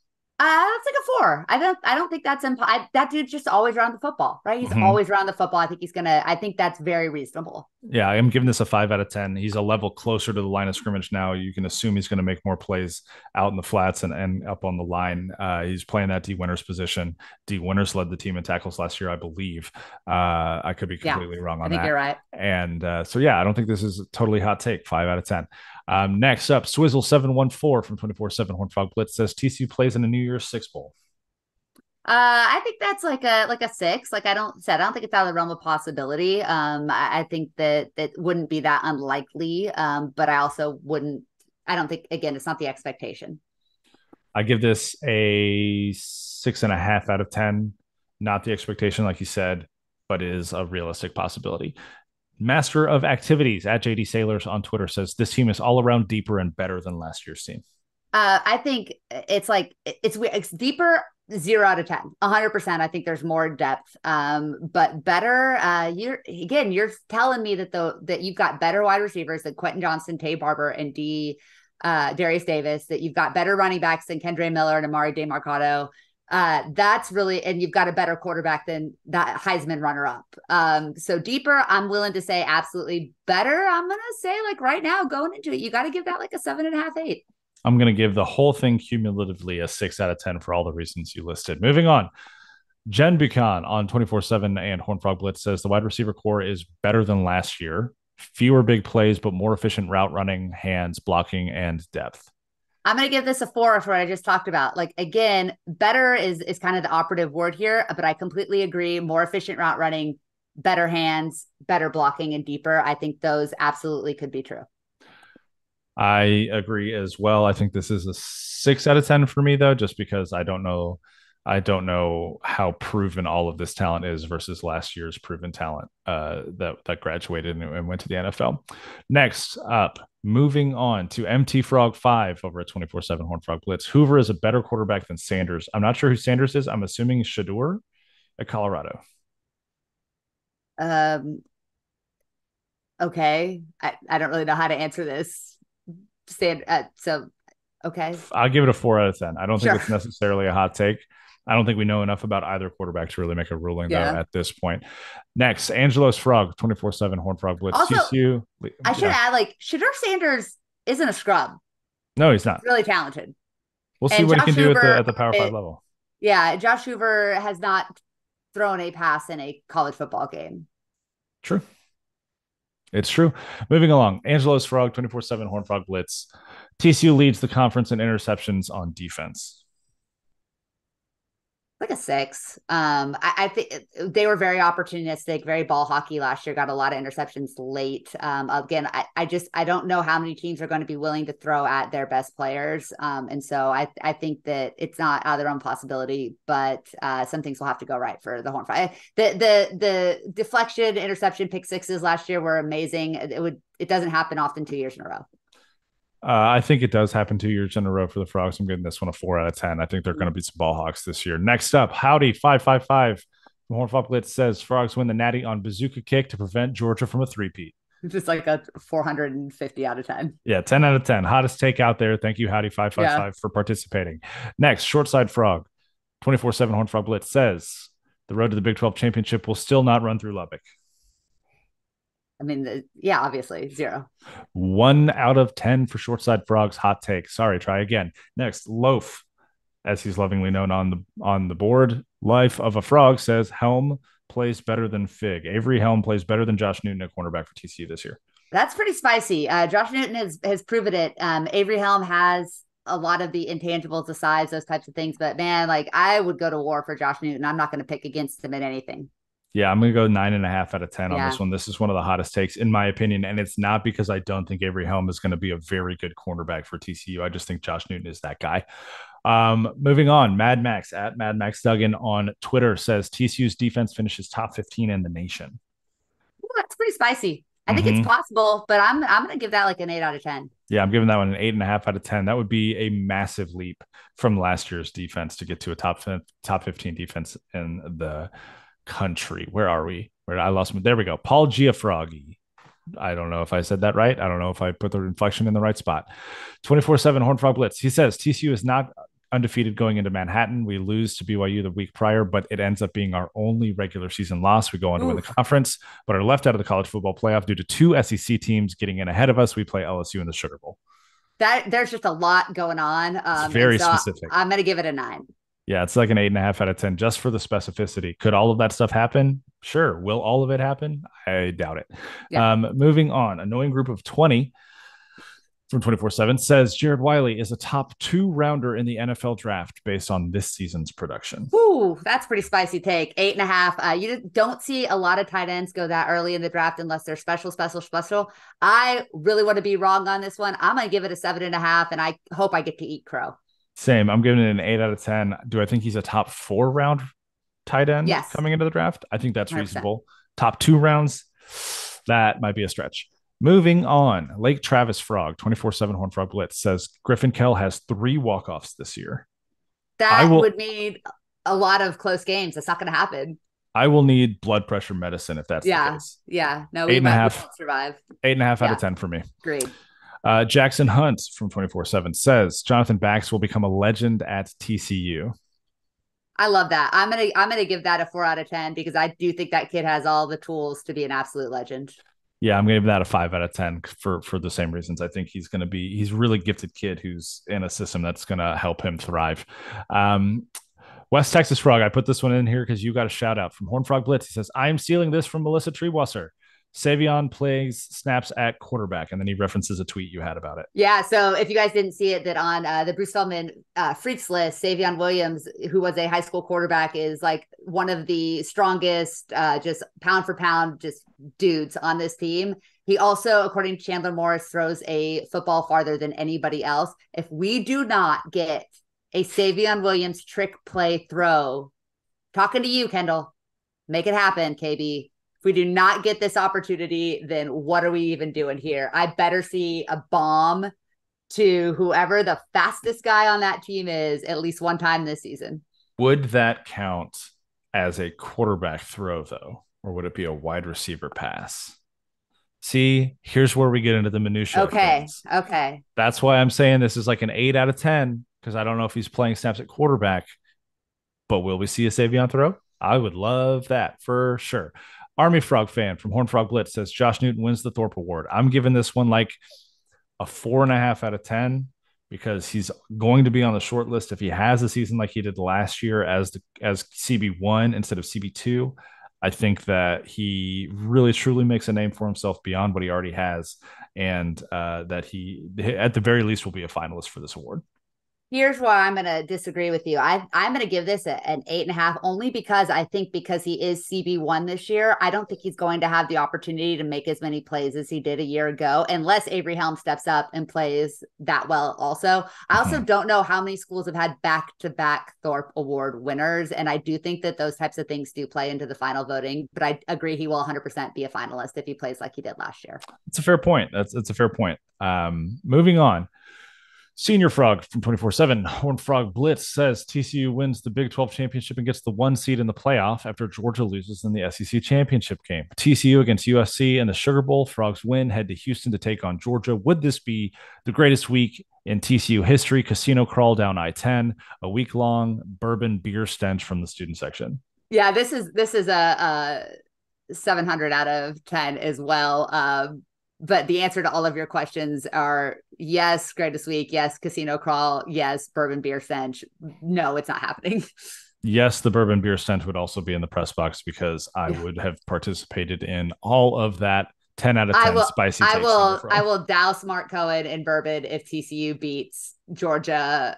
That's like a 4. I don't think that's that dude's just always around the football, right? He's Mm-hmm. always around the football. I think that's very reasonable. Yeah, I'm giving this a 5 out of 10. He's a level closer to the line of scrimmage now. You can assume he's going to make more plays out in the flats and up on the line. He's playing that D Winters position. D Winters led the team in tackles last year, I believe. I could be completely wrong on I think that. you're right. And so, yeah, I don't think this is a totally hot take. 5 out of 10. Next up, Swizzle714 from 24/7 Horned Frog Blitz says TCU plays in a New Year's Six Bowl. I think that's like a 6. Like I don't think it's out of the realm of possibility. I think that wouldn't be that unlikely. But I also wouldn't. I don't think again, it's not the expectation. I give this a 6.5 out of 10. Not the expectation, like you said, but is a realistic possibility. Master of Activities at JD Sailors on Twitter says this team is all around deeper and better than last year's team. I think it's deeper. 0 out of 10, 100%. I think there's more depth, but better. You're telling me that you've got better wide receivers than Quentin Johnston, Tay Barber, and Darius Davis. That you've got better running backs than Kendre Miller and Amari DeMarcado. That's really, and you've got a better quarterback than that Heisman runner-up. So deeper, I'm willing to say absolutely better. I'm gonna say like right now going into it, you got to give that like a 7.5, 8. I'm going to give the whole thing cumulatively a 6 out of 10 for all the reasons you listed. Moving on. Jen Buchan on 24/7 and Horned Frog Blitz says the wide receiver core is better than last year. Fewer big plays, but more efficient route running, hands, blocking, and depth. I'm going to give this a 4 for what I just talked about. Like, again, better is kind of the operative word here, but I completely agree. More efficient route running, better hands, better blocking, and deeper. I think those absolutely could be true. I agree as well. I think this is a 6 out of 10 for me, though, just because I don't know how proven all of this talent is versus last year's proven talent that graduated and went to the NFL. Next up, moving on to MT Frog 5 over at 24/7 Horned Frog Blitz. Hoover is a better quarterback than Sanders. I'm not sure who Sanders is. I'm assuming Shador at Colorado. Okay. I don't really know how to answer this. Okay. I'll give it a 4 out of 10. I don't think Sure. it's necessarily a hot take. I don't think we know enough about either quarterback to really make a ruling, though, at this point. Next, Angelos Frog, 24/7 Horned Frog Blitz. Also, TCU. I should add, like, Shador Sanders isn't a scrub. No, he's not. He's really talented. We'll see what he can do at the Power 5 level. Yeah, Josh Hoover has not thrown a pass in a college football game. True. It's true. Moving along, Angelos Frog, 24/7 Horned Frog Blitz. TCU leads the conference in interceptions on defense. like a 6. I think they were very opportunistic, very ball hockey last year, got a lot of interceptions late. Again, I don't know how many teams are going to be willing to throw at their best players. And so I think that it's not out of their own possibility, but some things will have to go right for the Horned Frogs. The deflection, interception, pick sixes last year were amazing. It doesn't happen often 2 years in a row. I think it does happen 2 years in a row for the Frogs. I'm giving this one a 4 out of 10. I think they're going to be some ball hawks this year. Next up, Howdy 555 from Horn Frog Blitz says Frogs win the Natty on bazooka kick to prevent Georgia from a three-peat. Just like a 450 out of 10. Yeah, 10 out of 10. Hottest take out there. Thank you, Howdy 555 for participating. Next, Short Side Frog 24/7 Horn Frog Blitz says the road to the Big 12 championship will still not run through Lubbock. I mean, yeah, obviously 0. 1 out of 10 for Short Side Frogs. Hot take. Sorry, try again. Next, Loaf, as he's lovingly known on the board. Life of a Frog says Helm plays better than Fig. Avery Helm plays better than Josh Newton at cornerback for TCU this year. That's pretty spicy. Josh Newton has proven it. Avery Helm has a lot of the intangibles, the size, those types of things. But man, like I would go to war for Josh Newton. I'm not going to pick against him in anything. Yeah, I'm going to go 9.5 out of 10 on this one. This is one of the hottest takes, in my opinion. And it's not because I don't think Avery Helm is going to be a very good cornerback for TCU. I just think Josh Newton is that guy. Moving on, Mad Max at Mad Max Duggan on Twitter says TCU's defense finishes top 15 in the nation. Ooh, that's pretty spicy. I think it's possible, but I'm going to give that like an 8 out of 10. Yeah, I'm giving that one an 8.5 out of 10. That would be a massive leap from last year's defense to get to a top 15 defense in the country. Where are we? Where I lost me. There we go. Paul Giafroggi. I don't know if I said that right. I don't know if I put the inflection in the right spot. 24/7 Horned Frog Blitz. He says TCU is not undefeated going into Manhattan. We lose to BYU the week prior, but it ends up being our only regular season loss. We go on to win the conference, but are left out of the college football playoff due to 2 SEC teams getting in ahead of us. We play LSU in the Sugar Bowl. There's just a lot going on. It's very specific. I'm going to give it a 9. Yeah, it's like an 8.5 out of 10 just for the specificity. Could all of that stuff happen? Sure. Will all of it happen? I doubt it. Yeah. Moving on, Annoying Group of 20 from 24/7 says Jared Wiley is a top 2 rounder in the NFL draft based on this season's production. Ooh, that's pretty spicy take. 8.5. You don't see a lot of tight ends go that early in the draft unless they're special. I really want to be wrong on this one. I'm going to give it a 7.5, and I hope I get to eat crow. Same. I'm giving it an 8 out of 10. Do I think he's a top 4 round tight end coming into the draft? I think that's 100%. Reasonable. Top 2 rounds, that might be a stretch. Moving on, Lake Travis Frog, 24/7 Horned Frog Blitz says Griffin Kell has 3 walk-offs this year. That would need a lot of close games. That's not going to happen. I will need blood pressure medicine if that's the case. Yeah. No, we won't survive. 8.5 out of 10 for me. Great. Jackson Hunt from 24/7 says Jonathan Bax will become a legend at TCU. I love that. I'm gonna give that a 4 out of 10 because I do think that kid has all the tools to be an absolute legend. Yeah, I'm gonna give that a 5 out of 10 for the same reasons. I think he's a really gifted kid who's in a system that's gonna help him thrive. West Texas Frog, I put this one in here because you got a shout out from Horned Frog Blitz. He says, I am stealing this from Melissa Treewasser. Savion plays snaps at quarterback, and then he references a tweet you had about it. Yeah, so if you guys didn't see it, that on the Bruce Feldman Freaks list, Savion Williams, who was a high school quarterback, is like one of the strongest, just pound for pound, just dudes on this team. He also, according to Chandler Morris, throws a football farther than anybody else. If we do not get a Savion Williams trick play throw, talking to you, Kendall, make it happen, KB. If we do not get this opportunity, then what are we even doing here? I better see a bomb to whoever the fastest guy on that team is at least one time this season. Would that count as a quarterback throw, though? Or would it be a wide receiver pass? See, here's where we get into the minutia. Okay. That's why I'm saying this is like an 8 out of 10, because I don't know if he's playing snaps at quarterback. But will we see a Savion throw? I would love that for sure. Army Frog fan from Horned Frog Blitz says Josh Newton wins the Thorpe Award. I'm giving this one like a 4.5 out of 10 because he's going to be on the short list if he has a season like he did last year as CB1 instead of CB2. I think that he really truly makes a name for himself beyond what he already has, and that he, at the very least, will be a finalist for this award. Here's where I'm going to disagree with you. I'm going to give this an 8.5, only because I think because he is CB1 this year, I don't think he's going to have the opportunity to make as many plays as he did a year ago, unless Avery Helm steps up and plays that well also. I also don't know how many schools have had back-to-back Thorpe Award winners, and I do think that those types of things do play into the final voting, but I agree he will 100% be a finalist if he plays like he did last year. It's a fair point. That's a fair point. Moving on. Senior Frog from 24/7 Horned Frog Blitz says TCU wins the Big 12 championship and gets the 1 seed in the playoff after Georgia loses in the SEC championship game. TCU against USC in the Sugar Bowl. Frogs win, head to Houston to take on Georgia. Would this be the greatest week in TCU history? Casino crawl down I-10, a week-long bourbon beer stench from the student section. Yeah, this is a 700 out of 10 as well. But the answer to all of your questions are yes, greatest week. Yes, casino crawl. Yes, bourbon beer stench. No, it's not happening. Yes, the bourbon beer stench would also be in the press box because I would have participated in all of that. 10 out of 10 spicy takes. I will douse Mark Cohen in bourbon if TCU beats Georgia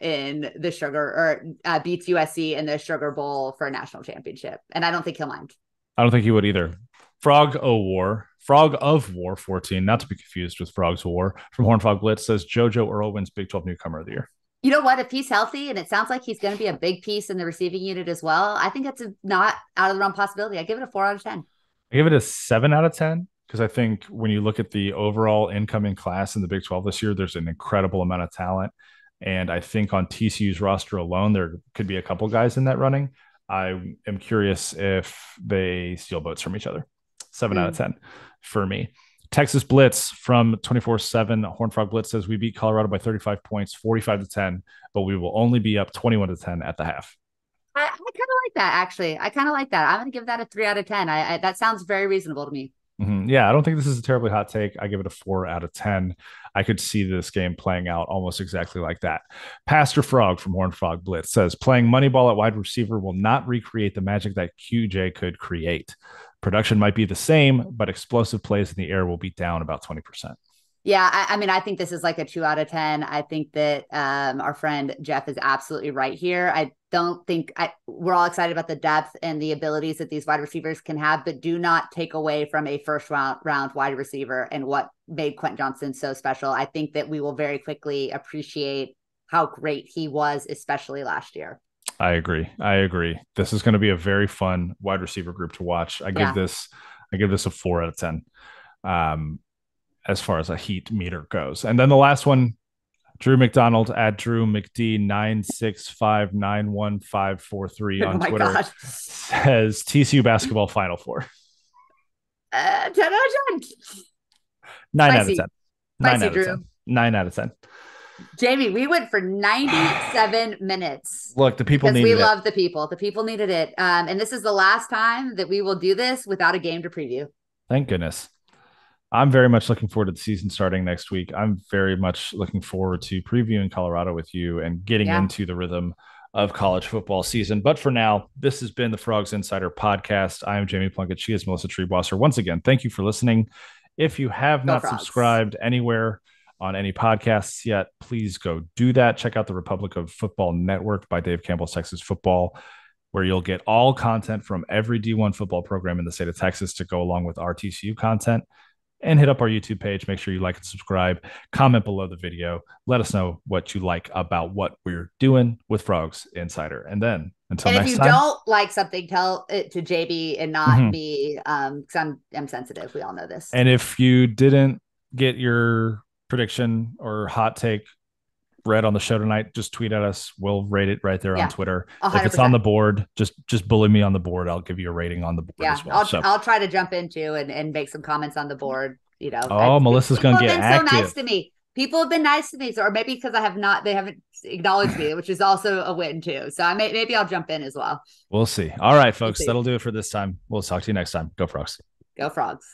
in the sugar or beats USC in the Sugar Bowl for a national championship. And I don't think he'll mind. I don't think he would either. Frog of War 14, not to be confused with Frogs of War, from Horned Frog Blitz says JoJo Earl wins Big 12 Newcomer of the Year. You know what? If he's healthy, and it sounds like he's going to be a big piece in the receiving unit as well, I think that's not out of the realm possibility. I give it a 4 out of 10. I give it a 7 out of 10 because I think when you look at the overall incoming class in the Big 12 this year, there's an incredible amount of talent. And I think on TCU's roster alone, there could be a couple guys in that running. I am curious if they steal votes from each other. 7 out of 10 for me. Texas Blitz from 24/7 Horned Frog Blitz says we beat Colorado by 35 points, 45-10, but we will only be up 21-10 at the half. I kind of like that, actually. I kind of like that. I'm going to give that a 3 out of 10. That sounds very reasonable to me. Mm-hmm. Yeah, I don't think this is a terribly hot take. I give it a 4 out of 10. I could see this game playing out almost exactly like that. Pastor Frog from Horned Frog Blitz says playing Moneyball at wide receiver will not recreate the magic that QJ could create. Production might be the same, but explosive plays in the air will be down about 20%. Yeah, I mean, I think this is like a 2 out of 10. I think that our friend Jeff is absolutely right here. I don't think we're all excited about the depth and the abilities that these wide receivers can have, but do not take away from a first round wide receiver and what made Quentin Johnson so special. I think that we will very quickly appreciate how great he was, especially last year. I agree. This is going to be a very fun wide receiver group to watch. I give this a 4 out of 10. As far as a heat meter goes. And then the last one, Drew McDonald at Drew McD 965915543 on Twitter says TCU basketball Final Four. 10 out of 10. 9 out of 10. 9 out of 10. 9 out of 10. Jamie, we went for 97 minutes. Look, the people needed it. We love the people. The people needed it. And this is the last time that we will do this without a game to preview. Thank goodness. I'm very much looking forward to the season starting next week. I'm very much looking forward to previewing Colorado with you and getting into the rhythm of college football season. But for now, this has been the Frogs Insider Podcast. I am Jamie Plunkett. She is Melissa Triebwasser. Once again, thank you for listening. If you have not subscribed anywhere on any podcasts yet, please go do that. Check out the Republic of Football Network by Dave Campbell's Texas Football, where you'll get all content from every D1 football program in the state of Texas to go along with our TCU content. And hit up our YouTube page. Make sure you like and subscribe. Comment below the video. Let us know what you like about what we're doing with Frogs Insider. And then until next time. If you don't like something, tell it to JB and not me, because I'm sensitive. We all know this. And if you didn't get your prediction or hot take read on the show tonight, just tweet at us. We'll rate it right there on Twitter. 100%. If it's on the board, just bully me on the board. I'll give you a rating on the board as well. I'll try to jump into and make some comments on the board. You know, Melissa's gonna get active. So nice to me. People have been nice to me, or maybe because they haven't acknowledged me, which is also a win too. So maybe I'll jump in as well. We'll see. All right, folks, that'll do it for this time. We'll talk to you next time. Go Frogs. Go Frogs.